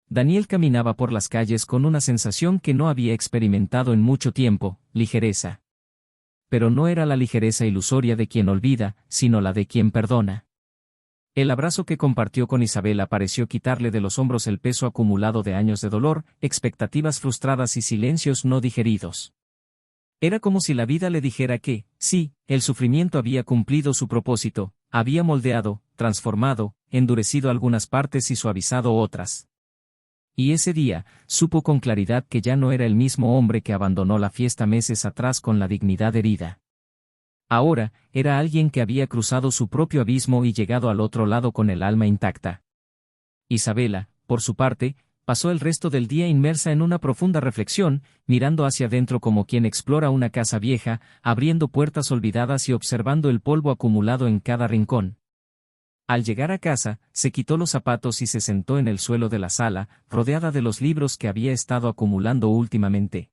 Daniel caminaba por las calles con una sensación que no había experimentado en mucho tiempo, ligereza. Pero no era la ligereza ilusoria de quien olvida, sino la de quien perdona. El abrazo que compartió con Isabela pareció quitarle de los hombros el peso acumulado de años de dolor, expectativas frustradas y silencios no digeridos. Era como si la vida le dijera que, sí, el sufrimiento había cumplido su propósito, había moldeado, transformado, endurecido algunas partes y suavizado otras. Y ese día, supo con claridad que ya no era el mismo hombre que abandonó la fiesta meses atrás con la dignidad herida. Ahora, era alguien que había cruzado su propio abismo y llegado al otro lado con el alma intacta. Isabela, por su parte, pasó el resto del día inmersa en una profunda reflexión, mirando hacia adentro como quien explora una casa vieja, abriendo puertas olvidadas y observando el polvo acumulado en cada rincón. Al llegar a casa, se quitó los zapatos y se sentó en el suelo de la sala, rodeada de los libros que había estado acumulando últimamente.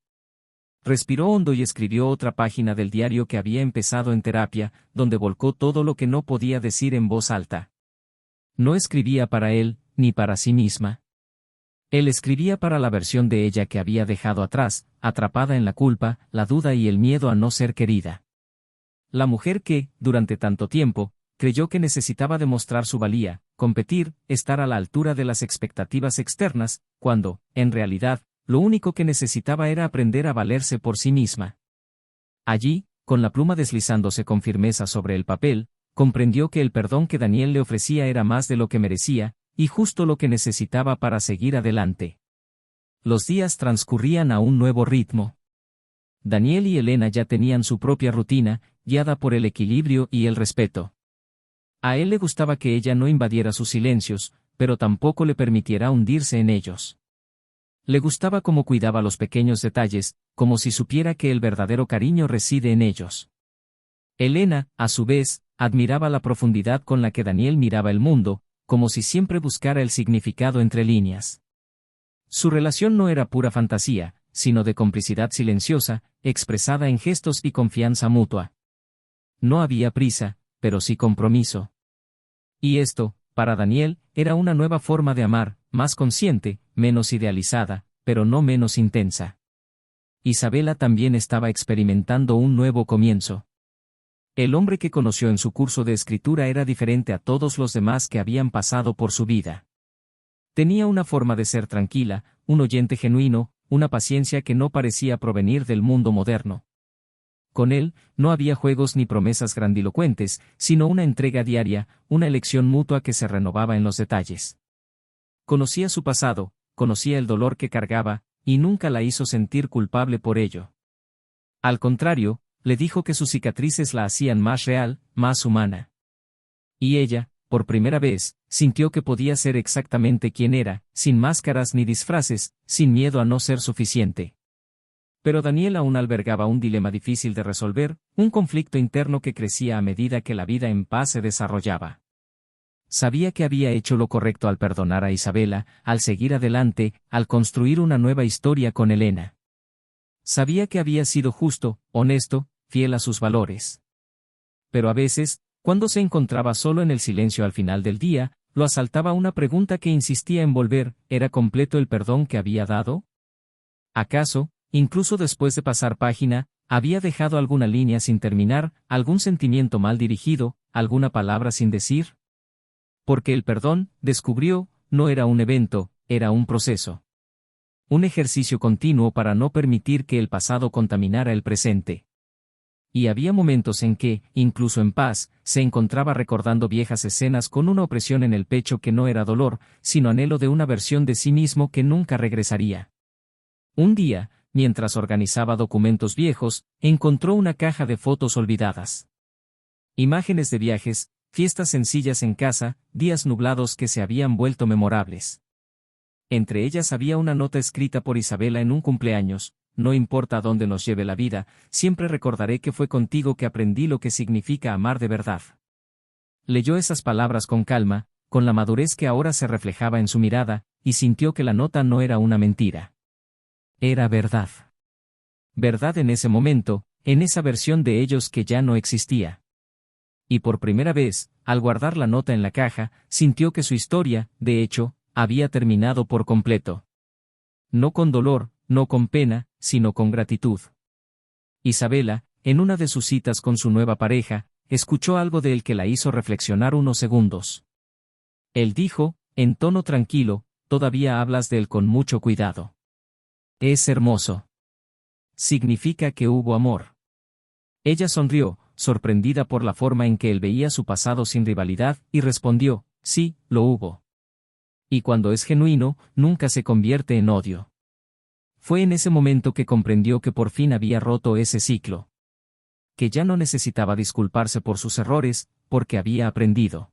Respiró hondo y escribió otra página del diario que había empezado en terapia, donde volcó todo lo que no podía decir en voz alta. No escribía para él, ni para sí misma. Él escribía para la versión de ella que había dejado atrás, atrapada en la culpa, la duda y el miedo a no ser querida. La mujer que, durante tanto tiempo, creyó que necesitaba demostrar su valía, competir, estar a la altura de las expectativas externas, cuando, en realidad, lo único que necesitaba era aprender a valerse por sí misma. Allí, con la pluma deslizándose con firmeza sobre el papel, comprendió que el perdón que Daniel le ofrecía era más de lo que merecía, y justo lo que necesitaba para seguir adelante. Los días transcurrían a un nuevo ritmo. Daniel y Elena ya tenían su propia rutina, guiada por el equilibrio y el respeto. A él le gustaba que ella no invadiera sus silencios, pero tampoco le permitiera hundirse en ellos. Le gustaba cómo cuidaba los pequeños detalles, como si supiera que el verdadero cariño reside en ellos. Elena, a su vez, admiraba la profundidad con la que Daniel miraba el mundo, como si siempre buscara el significado entre líneas. Su relación no era pura fantasía, sino de complicidad silenciosa, expresada en gestos y confianza mutua. No había prisa, pero sí compromiso. Y esto, para Daniel, era una nueva forma de amar, más consciente, menos idealizada, pero no menos intensa. Isabela también estaba experimentando un nuevo comienzo. El hombre que conoció en su curso de escritura era diferente a todos los demás que habían pasado por su vida. Tenía una forma de ser tranquila, un oyente genuino, una paciencia que no parecía provenir del mundo moderno. Con él, no había juegos ni promesas grandilocuentes, sino una entrega diaria, una elección mutua que se renovaba en los detalles. Conocía su pasado, conocía el dolor que cargaba, y nunca la hizo sentir culpable por ello. Al contrario, le dijo que sus cicatrices la hacían más real, más humana. Y ella, por primera vez, sintió que podía ser exactamente quien era, sin máscaras ni disfraces, sin miedo a no ser suficiente. Pero Daniel aún albergaba un dilema difícil de resolver, un conflicto interno que crecía a medida que la vida en paz se desarrollaba. Sabía que había hecho lo correcto al perdonar a Isabela, al seguir adelante, al construir una nueva historia con Elena. Sabía que había sido justo, honesto, fiel a sus valores. Pero a veces, cuando se encontraba solo en el silencio al final del día, lo asaltaba una pregunta que insistía en volver: ¿era completo el perdón que había dado? ¿Acaso, incluso después de pasar página, había dejado alguna línea sin terminar, algún sentimiento mal dirigido, alguna palabra sin decir? Porque el perdón, descubrió, no era un evento, era un proceso. Un ejercicio continuo para no permitir que el pasado contaminara el presente. Y había momentos en que, incluso en paz, se encontraba recordando viejas escenas con una opresión en el pecho que no era dolor, sino anhelo de una versión de sí mismo que nunca regresaría. Un día, mientras organizaba documentos viejos, encontró una caja de fotos olvidadas. Imágenes de viajes, fiestas sencillas en casa, días nublados que se habían vuelto memorables. Entre ellas había una nota escrita por Isabela en un cumpleaños: no importa a dónde nos lleve la vida, siempre recordaré que fue contigo que aprendí lo que significa amar de verdad. Leyó esas palabras con calma, con la madurez que ahora se reflejaba en su mirada, y sintió que la nota no era una mentira. Era verdad. Verdad en ese momento, en esa versión de ellos que ya no existía. Y por primera vez, al guardar la nota en la caja, sintió que su historia, de hecho, había terminado por completo. No con dolor, no con pena, sino con gratitud. Isabela, en una de sus citas con su nueva pareja, escuchó algo de él que la hizo reflexionar unos segundos. Él dijo, en tono tranquilo: todavía hablas de él con mucho cuidado. Es hermoso. Significa que hubo amor. Ella sonrió, sorprendida por la forma en que él veía su pasado sin rivalidad, y respondió: sí, lo hubo. Y cuando es genuino, nunca se convierte en odio. Fue en ese momento que comprendió que por fin había roto ese ciclo. Que ya no necesitaba disculparse por sus errores, porque había aprendido.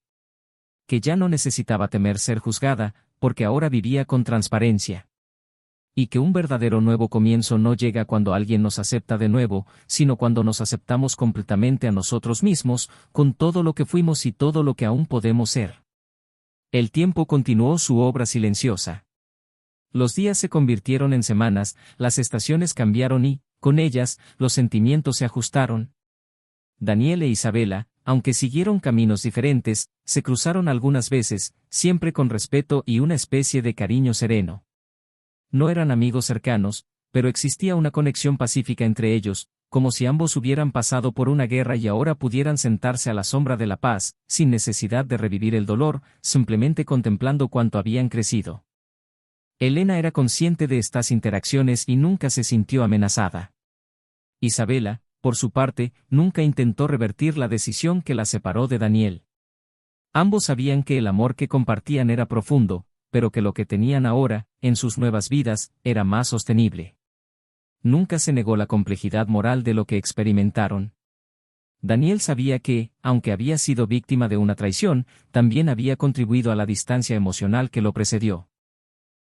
Que ya no necesitaba temer ser juzgada, porque ahora vivía con transparencia. Y que un verdadero nuevo comienzo no llega cuando alguien nos acepta de nuevo, sino cuando nos aceptamos completamente a nosotros mismos, con todo lo que fuimos y todo lo que aún podemos ser. El tiempo continuó su obra silenciosa. Los días se convirtieron en semanas, las estaciones cambiaron y, con ellas, los sentimientos se ajustaron. Daniel e Isabela, aunque siguieron caminos diferentes, se cruzaron algunas veces, siempre con respeto y una especie de cariño sereno. No eran amigos cercanos, pero existía una conexión pacífica entre ellos, como si ambos hubieran pasado por una guerra y ahora pudieran sentarse a la sombra de la paz, sin necesidad de revivir el dolor, simplemente contemplando cuánto habían crecido. Elena era consciente de estas interacciones y nunca se sintió amenazada. Isabela, por su parte, nunca intentó revertir la decisión que la separó de Daniel. Ambos sabían que el amor que compartían era profundo, pero que lo que tenían ahora, en sus nuevas vidas, era más sostenible. Nunca se negó la complejidad moral de lo que experimentaron. Daniel sabía que, aunque había sido víctima de una traición, también había contribuido a la distancia emocional que lo precedió.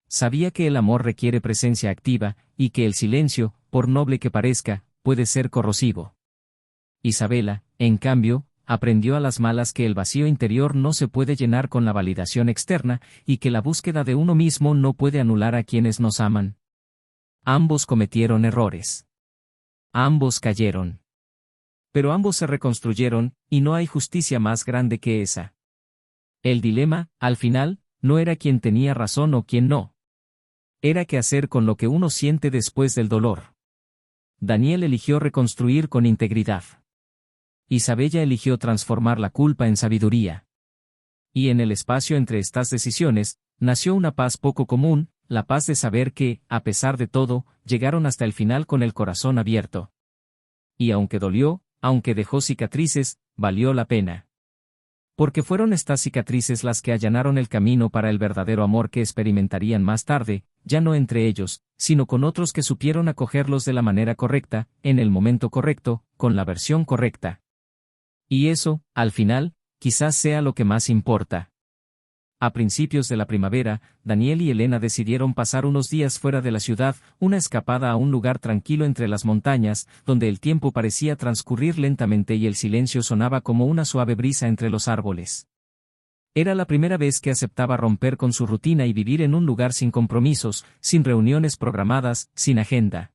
Sabía que el amor requiere presencia activa, y que el silencio, por noble que parezca, puede ser corrosivo. Isabela, en cambio, aprendió a las malas que el vacío interior no se puede llenar con la validación externa, y que la búsqueda de uno mismo no puede anular a quienes nos aman. Ambos cometieron errores. Ambos cayeron. Pero ambos se reconstruyeron, y no hay justicia más grande que esa. El dilema, al final, no era quién tenía razón o quién no. Era qué hacer con lo que uno siente después del dolor. Daniel eligió reconstruir con integridad. Isabella eligió transformar la culpa en sabiduría. Y en el espacio entre estas decisiones, nació una paz poco común, la paz de saber que, a pesar de todo, llegaron hasta el final con el corazón abierto. Y aunque dolió, aunque dejó cicatrices, valió la pena. Porque fueron estas cicatrices las que allanaron el camino para el verdadero amor que experimentarían más tarde, ya no entre ellos, sino con otros que supieron acogerlos de la manera correcta, en el momento correcto, con la versión correcta. Y eso, al final, quizás sea lo que más importa. A principios de la primavera, Daniel y Elena decidieron pasar unos días fuera de la ciudad, una escapada a un lugar tranquilo entre las montañas, donde el tiempo parecía transcurrir lentamente y el silencio sonaba como una suave brisa entre los árboles. Era la primera vez que aceptaba romper con su rutina y vivir en un lugar sin compromisos, sin reuniones programadas, sin agenda.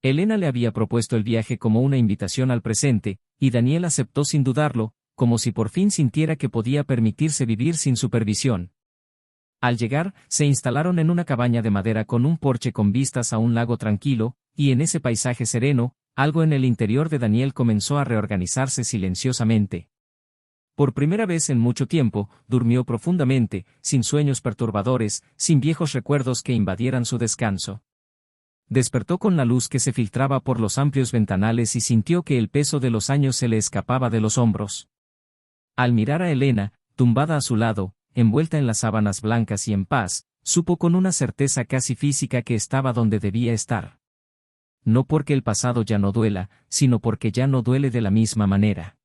Elena le había propuesto el viaje como una invitación al presente, y Daniel aceptó sin dudarlo, como si por fin sintiera que podía permitirse vivir sin supervisión. Al llegar, se instalaron en una cabaña de madera con un porche con vistas a un lago tranquilo, y en ese paisaje sereno, algo en el interior de Daniel comenzó a reorganizarse silenciosamente. Por primera vez en mucho tiempo, durmió profundamente, sin sueños perturbadores, sin viejos recuerdos que invadieran su descanso. Despertó con la luz que se filtraba por los amplios ventanales y sintió que el peso de los años se le escapaba de los hombros. Al mirar a Elena, tumbada a su lado, envuelta en las sábanas blancas y en paz, supo con una certeza casi física que estaba donde debía estar. No porque el pasado ya no duela, sino porque ya no duele de la misma manera.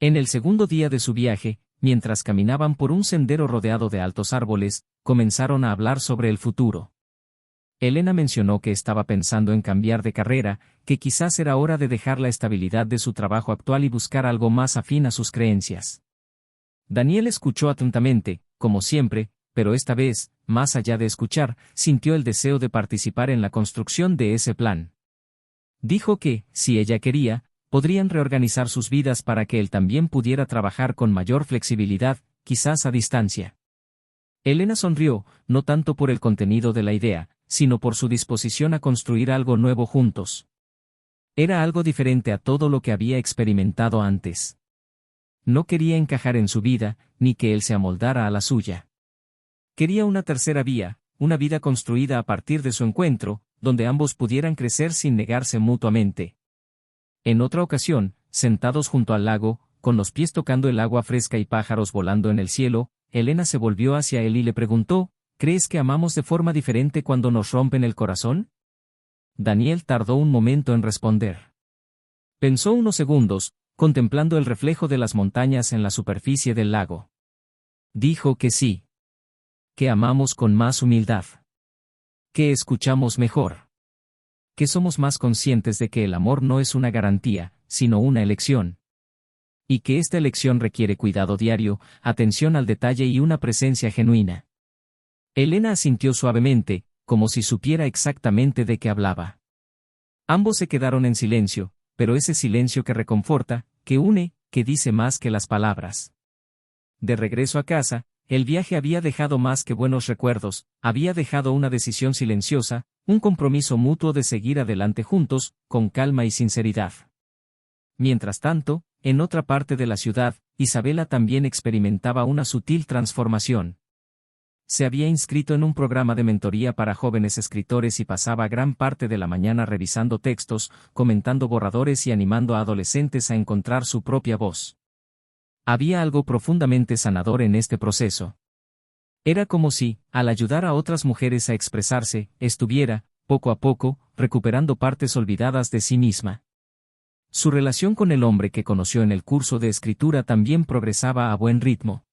En el segundo día de su viaje, mientras caminaban por un sendero rodeado de altos árboles, comenzaron a hablar sobre el futuro. Elena mencionó que estaba pensando en cambiar de carrera, que quizás era hora de dejar la estabilidad de su trabajo actual y buscar algo más afín a sus creencias. Daniel escuchó atentamente, como siempre, pero esta vez, más allá de escuchar, sintió el deseo de participar en la construcción de ese plan. Dijo que, si ella quería, podrían reorganizar sus vidas para que él también pudiera trabajar con mayor flexibilidad, quizás a distancia. Elena sonrió, no tanto por el contenido de la idea, sino por su disposición a construir algo nuevo juntos. Era algo diferente a todo lo que había experimentado antes. No quería encajar en su vida, ni que él se amoldara a la suya. Quería una tercera vía, una vida construida a partir de su encuentro, donde ambos pudieran crecer sin negarse mutuamente. En otra ocasión, sentados junto al lago, con los pies tocando el agua fresca y pájaros volando en el cielo, Elena se volvió hacia él y le preguntó, ¿crees que amamos de forma diferente cuando nos rompen el corazón? Daniel tardó un momento en responder. Pensó unos segundos, contemplando el reflejo de las montañas en la superficie del lago. Dijo que sí. Que amamos con más humildad. Que escuchamos mejor. Que somos más conscientes de que el amor no es una garantía, sino una elección. Y que esta elección requiere cuidado diario, atención al detalle y una presencia genuina. Elena asintió suavemente, como si supiera exactamente de qué hablaba. Ambos se quedaron en silencio, pero ese silencio que reconforta, que une, que dice más que las palabras. De regreso a casa, el viaje había dejado más que buenos recuerdos, había dejado una decisión silenciosa, un compromiso mutuo de seguir adelante juntos, con calma y sinceridad. Mientras tanto, en otra parte de la ciudad, Isabela también experimentaba una sutil transformación. Se había inscrito en un programa de mentoría para jóvenes escritores y pasaba gran parte de la mañana revisando textos, comentando borradores y animando a adolescentes a encontrar su propia voz. Había algo profundamente sanador en este proceso. Era como si, al ayudar a otras mujeres a expresarse, estuviera, poco a poco, recuperando partes olvidadas de sí misma. Su relación con el hombre que conoció en el curso de escritura también progresaba a buen ritmo.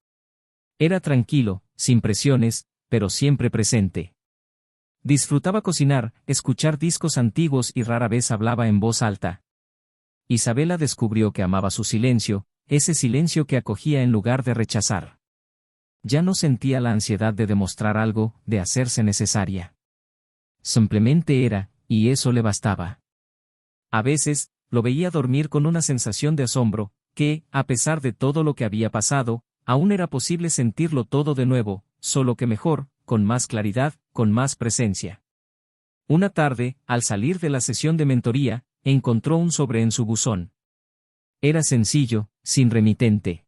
Era tranquilo, sin presiones, pero siempre presente. Disfrutaba cocinar, escuchar discos antiguos y rara vez hablaba en voz alta. Isabela descubrió que amaba su silencio, ese silencio que acogía en lugar de rechazar. Ya no sentía la ansiedad de demostrar algo, de hacerse necesaria. Simplemente era, y eso le bastaba. A veces, lo veía dormir con una sensación de asombro, que, a pesar de todo lo que había pasado, aún era posible sentirlo todo de nuevo, solo que mejor, con más claridad, con más presencia. Una tarde, al salir de la sesión de mentoría, encontró un sobre en su buzón. Era sencillo, sin remitente.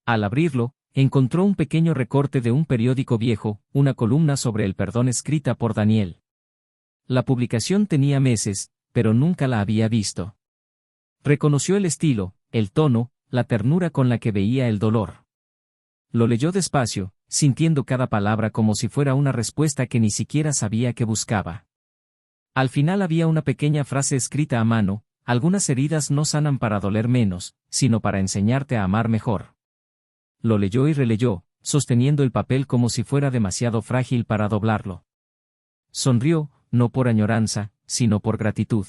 Al abrirlo, encontró un pequeño recorte de un periódico viejo, una columna sobre el perdón escrita por Daniel. La publicación tenía meses, pero nunca la había visto. Reconoció el estilo, el tono, la ternura con la que veía el dolor. Lo leyó despacio, sintiendo cada palabra como si fuera una respuesta que ni siquiera sabía que buscaba. Al final había una pequeña frase escrita a mano: algunas heridas no sanan para doler menos, sino para enseñarte a amar mejor. Lo leyó y releyó, sosteniendo el papel como si fuera demasiado frágil para doblarlo. Sonrió, no por añoranza, sino por gratitud.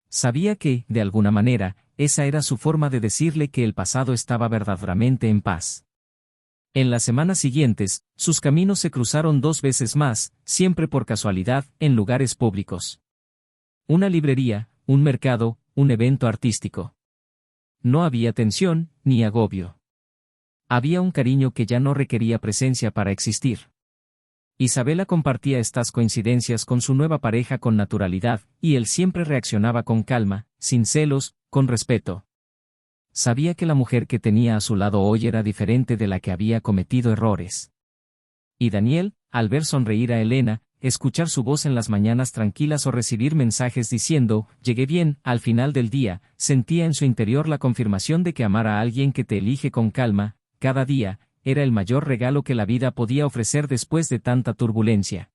Sabía que, de alguna manera, esa era su forma de decirle que el pasado estaba verdaderamente en paz. En las semanas siguientes, sus caminos se cruzaron 2 veces más, siempre por casualidad, en lugares públicos. Una librería, un mercado, un evento artístico. No había tensión, ni agobio. Había un cariño que ya no requería presencia para existir. Isabela compartía estas coincidencias con su nueva pareja con naturalidad, y él siempre reaccionaba con calma, sin celos, con respeto. Sabía que la mujer que tenía a su lado hoy era diferente de la que había cometido errores. Y Daniel, al ver sonreír a Elena, escuchar su voz en las mañanas tranquilas o recibir mensajes diciendo, llegué bien, al final del día, sentía en su interior la confirmación de que amar a alguien que te elige con calma, cada día, era el mayor regalo que la vida podía ofrecer después de tanta turbulencia.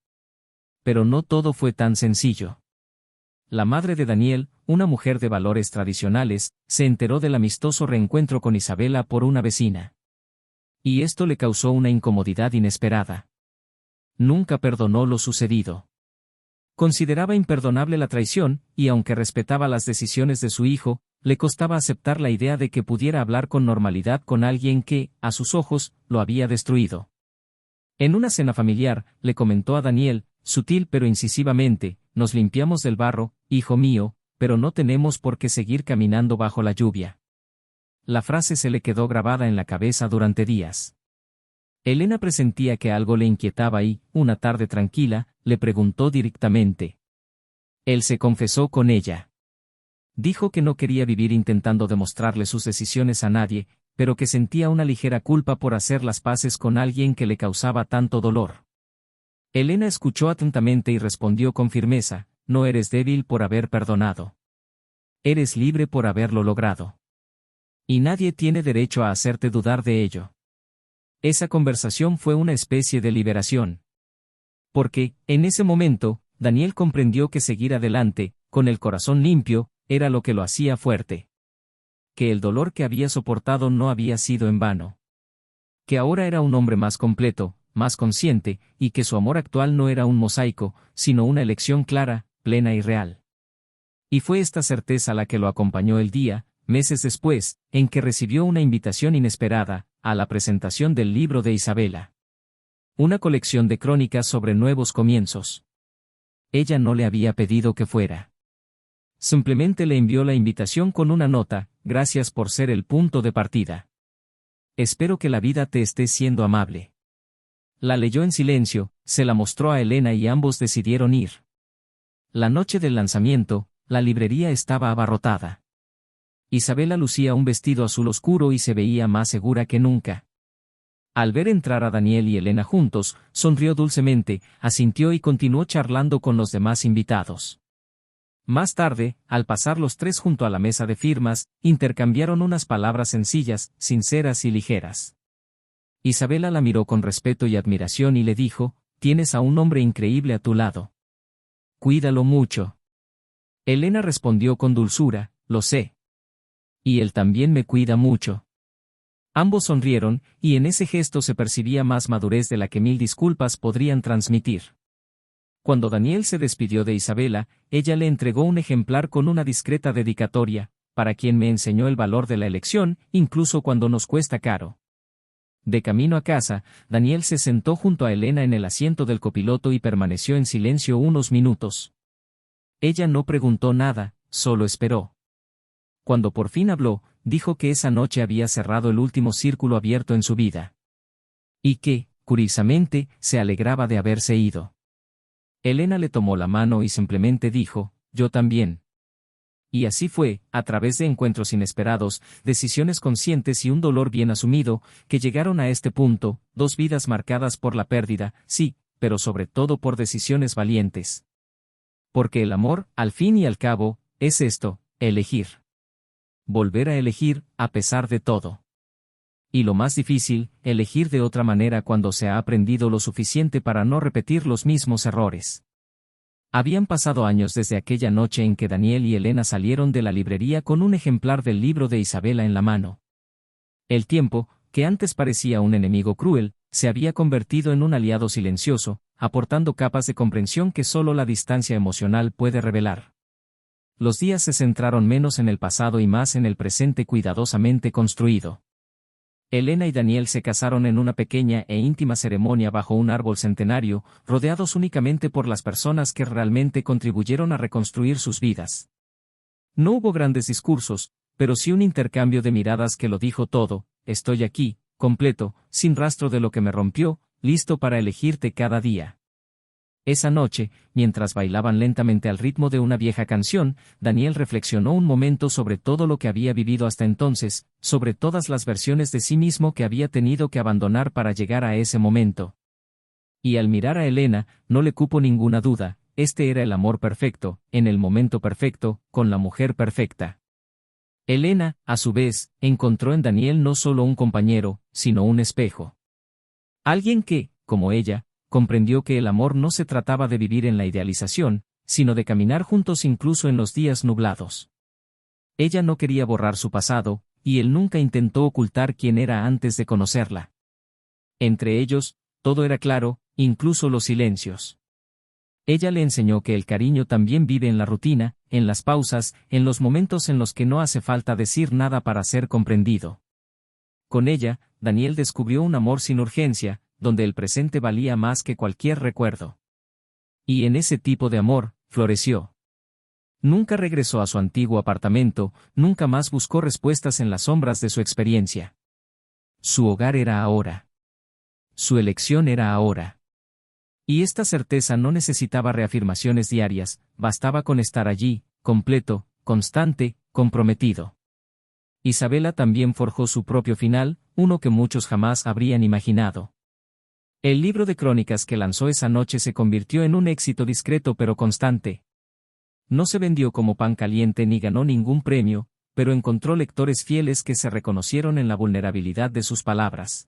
Pero no todo fue tan sencillo. La madre de Daniel, una mujer de valores tradicionales, se enteró del amistoso reencuentro con Isabela por una vecina. Y esto le causó una incomodidad inesperada. Nunca perdonó lo sucedido. Consideraba imperdonable la traición, y aunque respetaba las decisiones de su hijo, le costaba aceptar la idea de que pudiera hablar con normalidad con alguien que, a sus ojos, lo había destruido. En una cena familiar, le comentó a Daniel, sutil pero incisivamente, nos limpiamos del barro, hijo mío, pero no tenemos por qué seguir caminando bajo la lluvia. La frase se le quedó grabada en la cabeza durante días. Elena presentía que algo le inquietaba y, una tarde tranquila, le preguntó directamente. Él se confesó con ella. Dijo que no quería vivir intentando demostrarle sus decisiones a nadie, pero que sentía una ligera culpa por hacer las paces con alguien que le causaba tanto dolor. Elena escuchó atentamente y respondió con firmeza, no eres débil por haber perdonado. Eres libre por haberlo logrado. Y nadie tiene derecho a hacerte dudar de ello. Esa conversación fue una especie de liberación. Porque, en ese momento, Daniel comprendió que seguir adelante, con el corazón limpio, era lo que lo hacía fuerte. Que el dolor que había soportado no había sido en vano. Que ahora era un hombre más completo, más consciente, y que su amor actual no era un mosaico, sino una elección clara, plena y real. Y fue esta certeza la que lo acompañó el día, meses después, en que recibió una invitación inesperada, a la presentación del libro de Isabela. Una colección de crónicas sobre nuevos comienzos. Ella no le había pedido que fuera. Simplemente le envió la invitación con una nota: gracias por ser el punto de partida. Espero que la vida te esté siendo amable. La leyó en silencio, se la mostró a Elena y ambos decidieron ir. La noche del lanzamiento, la librería estaba abarrotada. Isabela lucía un vestido azul oscuro y se veía más segura que nunca. Al ver entrar a Daniel y Elena juntos, sonrió dulcemente, asintió y continuó charlando con los demás invitados. Más tarde, al pasar los tres junto a la mesa de firmas, intercambiaron unas palabras sencillas, sinceras y ligeras. Isabela la miró con respeto y admiración y le dijo: tienes a un hombre increíble a tu lado. Cuídalo mucho. Elena respondió con dulzura: lo sé. Y él también me cuida mucho. Ambos sonrieron, y en ese gesto se percibía más madurez de la que 1000 disculpas podrían transmitir. Cuando Daniel se despidió de Isabela, ella le entregó un ejemplar con una discreta dedicatoria: para quien me enseñó el valor de la elección, incluso cuando nos cuesta caro. De camino a casa, Daniel se sentó junto a Elena en el asiento del copiloto y permaneció en silencio unos minutos. Ella no preguntó nada, solo esperó. Cuando por fin habló, dijo que esa noche había cerrado el último círculo abierto en su vida. Y que, curiosamente, se alegraba de haberse ido. Elena le tomó la mano y simplemente dijo: yo también. Y así fue, a través de encuentros inesperados, decisiones conscientes y un dolor bien asumido, que llegaron a este punto, 2 vidas marcadas por la pérdida, sí, pero sobre todo por decisiones valientes. Porque el amor, al fin y al cabo, es esto: elegir. Volver a elegir, a pesar de todo. Y lo más difícil, elegir de otra manera cuando se ha aprendido lo suficiente para no repetir los mismos errores. Habían pasado años desde aquella noche en que Daniel y Elena salieron de la librería con un ejemplar del libro de Isabela en la mano. El tiempo, que antes parecía un enemigo cruel, se había convertido en un aliado silencioso, aportando capas de comprensión que solo la distancia emocional puede revelar. Los días se centraron menos en el pasado y más en el presente cuidadosamente construido. Elena y Daniel se casaron en una pequeña e íntima ceremonia bajo un árbol centenario, rodeados únicamente por las personas que realmente contribuyeron a reconstruir sus vidas. No hubo grandes discursos, pero sí un intercambio de miradas que lo dijo todo: estoy aquí, completo, sin rastro de lo que me rompió, listo para elegirte cada día. Esa noche, mientras bailaban lentamente al ritmo de una vieja canción, Daniel reflexionó un momento sobre todo lo que había vivido hasta entonces, sobre todas las versiones de sí mismo que había tenido que abandonar para llegar a ese momento. Y al mirar a Elena, no le cupo ninguna duda: este era el amor perfecto, en el momento perfecto, con la mujer perfecta. Elena, a su vez, encontró en Daniel no solo un compañero, sino un espejo. Alguien que, como ella, comprendió que el amor no se trataba de vivir en la idealización, sino de caminar juntos incluso en los días nublados. Ella no quería borrar su pasado, y él nunca intentó ocultar quién era antes de conocerla. Entre ellos, todo era claro, incluso los silencios. Ella le enseñó que el cariño también vive en la rutina, en las pausas, en los momentos en los que no hace falta decir nada para ser comprendido. Con ella, Daniel descubrió un amor sin urgencia, donde el presente valía más que cualquier recuerdo. Y en ese tipo de amor, floreció. Nunca regresó a su antiguo apartamento, nunca más buscó respuestas en las sombras de su experiencia. Su hogar era ahora. Su elección era ahora. Y esta certeza no necesitaba reafirmaciones diarias, bastaba con estar allí, completo, constante, comprometido. Isabela también forjó su propio final, uno que muchos jamás habrían imaginado. El libro de crónicas que lanzó esa noche se convirtió en un éxito discreto pero constante. No se vendió como pan caliente ni ganó ningún premio, pero encontró lectores fieles que se reconocieron en la vulnerabilidad de sus palabras.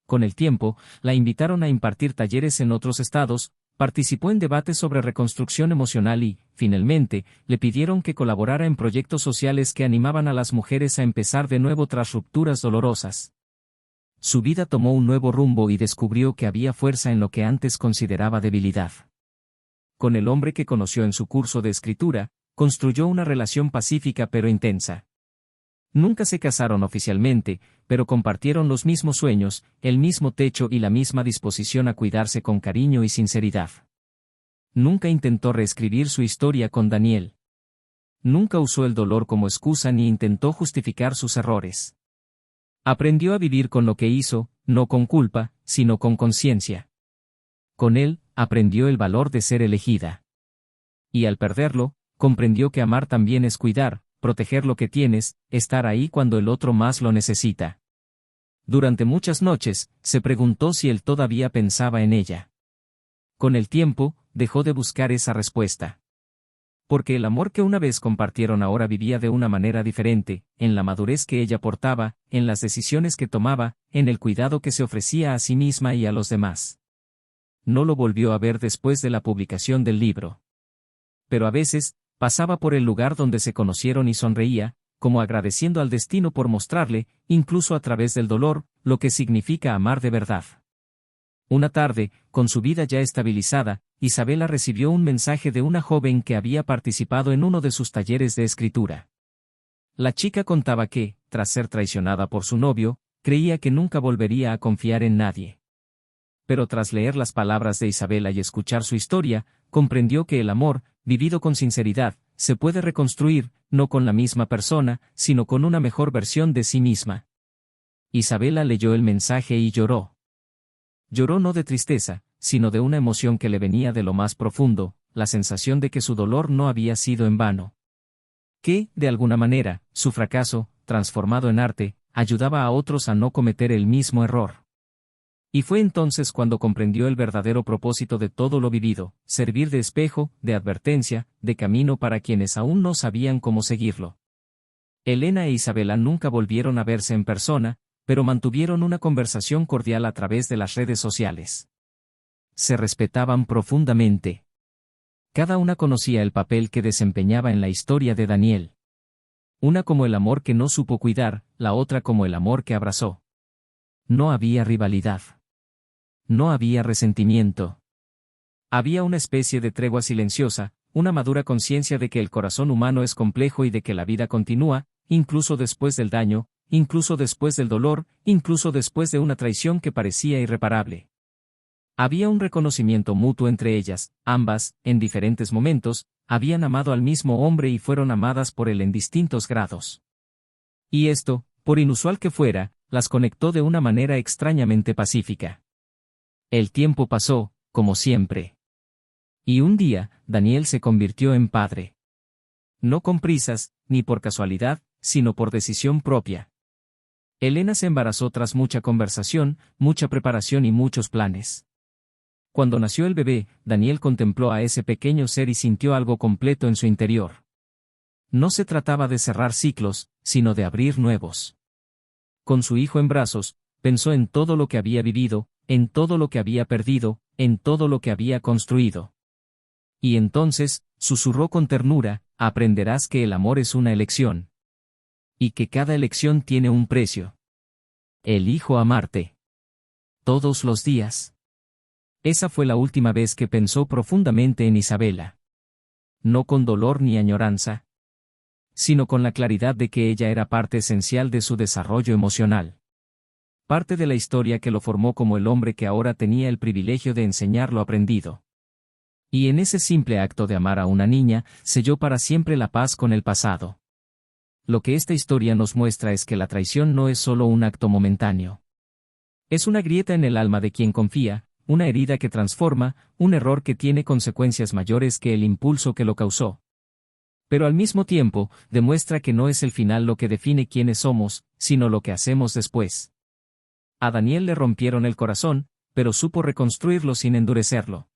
Con el tiempo, la invitaron a impartir talleres en otros estados, participó en debates sobre reconstrucción emocional y, finalmente, le pidieron que colaborara en proyectos sociales que animaban a las mujeres a empezar de nuevo tras rupturas dolorosas. su vida tomó un nuevo rumbo y descubrió que había fuerza en lo que antes consideraba debilidad. Con el hombre que conoció en su curso de escritura, construyó una relación pacífica pero intensa. Nunca se casaron oficialmente, pero compartieron los mismos sueños, el mismo techo y la misma disposición a cuidarse con cariño y sinceridad. Nunca intentó reescribir su historia con Daniel. Nunca usó el dolor como excusa ni intentó justificar sus errores. Aprendió a vivir con lo que hizo, no con culpa, sino con conciencia. Con él, aprendió el valor de ser elegida. Y al perderlo, comprendió que amar también es cuidar, proteger lo que tienes, estar ahí cuando el otro más lo necesita. Durante muchas noches, se preguntó si él todavía pensaba en ella. Con el tiempo, dejó de buscar esa respuesta. Porque el amor que una vez compartieron ahora vivía de una manera diferente, en la madurez que ella portaba, en las decisiones que tomaba, en el cuidado que se ofrecía a sí misma y a los demás. No lo volvió a ver después de la publicación del libro. Pero a veces, pasaba por el lugar donde se conocieron y sonreía, como agradeciendo al destino por mostrarle, incluso a través del dolor, lo que significa amar de verdad. Una tarde, con su vida ya estabilizada, Isabela recibió un mensaje de una joven que había participado en uno de sus talleres de escritura. La chica contaba que, tras ser traicionada por su novio, creía que nunca volvería a confiar en nadie. Pero tras leer las palabras de Isabela y escuchar su historia, comprendió que el amor, vivido con sinceridad, se puede reconstruir, no con la misma persona, sino con una mejor versión de sí misma. Isabela leyó el mensaje y lloró. Lloró no de tristeza, sino de una emoción que le venía de lo más profundo, la sensación de que su dolor no había sido en vano. Que, de alguna manera, su fracaso, transformado en arte, ayudaba a otros a no cometer el mismo error. Y fue entonces cuando comprendió el verdadero propósito de todo lo vivido, servir de espejo, de advertencia, de camino para quienes aún no sabían cómo seguirlo. Elena e Isabela nunca volvieron a verse en persona, pero mantuvieron una conversación cordial a través de las redes sociales. Se respetaban profundamente. Cada una conocía el papel que desempeñaba en la historia de Daniel. Una como el amor que no supo cuidar, la otra como el amor que abrazó. No había rivalidad. No había resentimiento. Había una especie de tregua silenciosa, una madura conciencia de que el corazón humano es complejo y de que la vida continúa, incluso después del daño, incluso después del dolor, incluso después de una traición que parecía irreparable. Había un reconocimiento mutuo entre ellas, ambas, en diferentes momentos, habían amado al mismo hombre y fueron amadas por él en distintos grados. Y esto, por inusual que fuera, las conectó de una manera extrañamente pacífica. El tiempo pasó, como siempre. Y un día, Daniel se convirtió en padre. No con prisas, ni por casualidad, sino por decisión propia. Elena se embarazó tras mucha conversación, mucha preparación y muchos planes. Cuando nació el bebé, Daniel contempló a ese pequeño ser y sintió algo completo en su interior. No se trataba de cerrar ciclos, sino de abrir nuevos. Con su hijo en brazos, pensó en todo lo que había vivido, en todo lo que había perdido, en todo lo que había construido. Y entonces, susurró con ternura, aprenderás que el amor es una elección. Y que cada elección tiene un precio. Elijo amarte. Todos los días. Esa fue la última vez que pensó profundamente en Isabela. No con dolor ni añoranza, sino con la claridad de que ella era parte esencial de su desarrollo emocional. Parte de la historia que lo formó como el hombre que ahora tenía el privilegio de enseñar lo aprendido. Y en ese simple acto de amar a una niña, selló para siempre la paz con el pasado. Lo que esta historia nos muestra es que la traición no es solo un acto momentáneo. Es una grieta en el alma de quien confía, una herida que transforma, un error que tiene consecuencias mayores que el impulso que lo causó. Pero al mismo tiempo, demuestra que no es el final lo que define quiénes somos, sino lo que hacemos después. A Daniel le rompieron el corazón, pero supo reconstruirlo sin endurecerlo.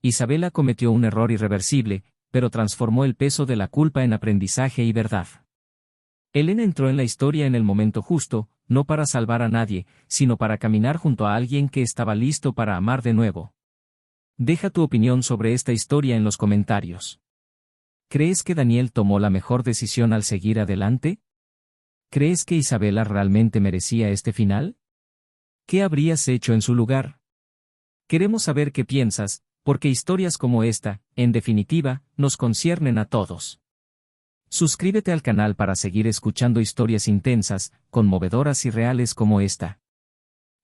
Isabela cometió un error irreversible, pero transformó el peso de la culpa en aprendizaje y verdad. Elena entró en la historia en el momento justo, no para salvar a nadie, sino para caminar junto a alguien que estaba listo para amar de nuevo. Deja tu opinión sobre esta historia en los comentarios. ¿Crees que Daniel tomó la mejor decisión al seguir adelante? ¿Crees que Isabela realmente merecía este final? ¿Qué habrías hecho en su lugar? Queremos saber qué piensas, porque historias como esta, en definitiva, nos conciernen a todos. Suscríbete al canal para seguir escuchando historias intensas, conmovedoras y reales como esta.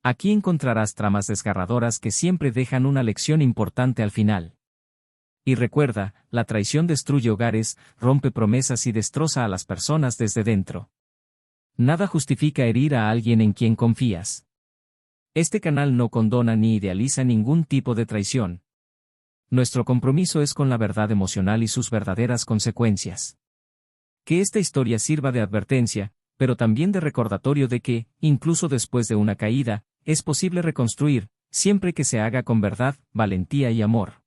Aquí encontrarás tramas desgarradoras que siempre dejan una lección importante al final. Y recuerda, la traición destruye hogares, rompe promesas y destroza a las personas desde dentro. Nada justifica herir a alguien en quien confías. Este canal no condona ni idealiza ningún tipo de traición. Nuestro compromiso es con la verdad emocional y sus verdaderas consecuencias. Que esta historia sirva de advertencia, pero también de recordatorio de que, incluso después de una caída, es posible reconstruir, siempre que se haga con verdad, valentía y amor.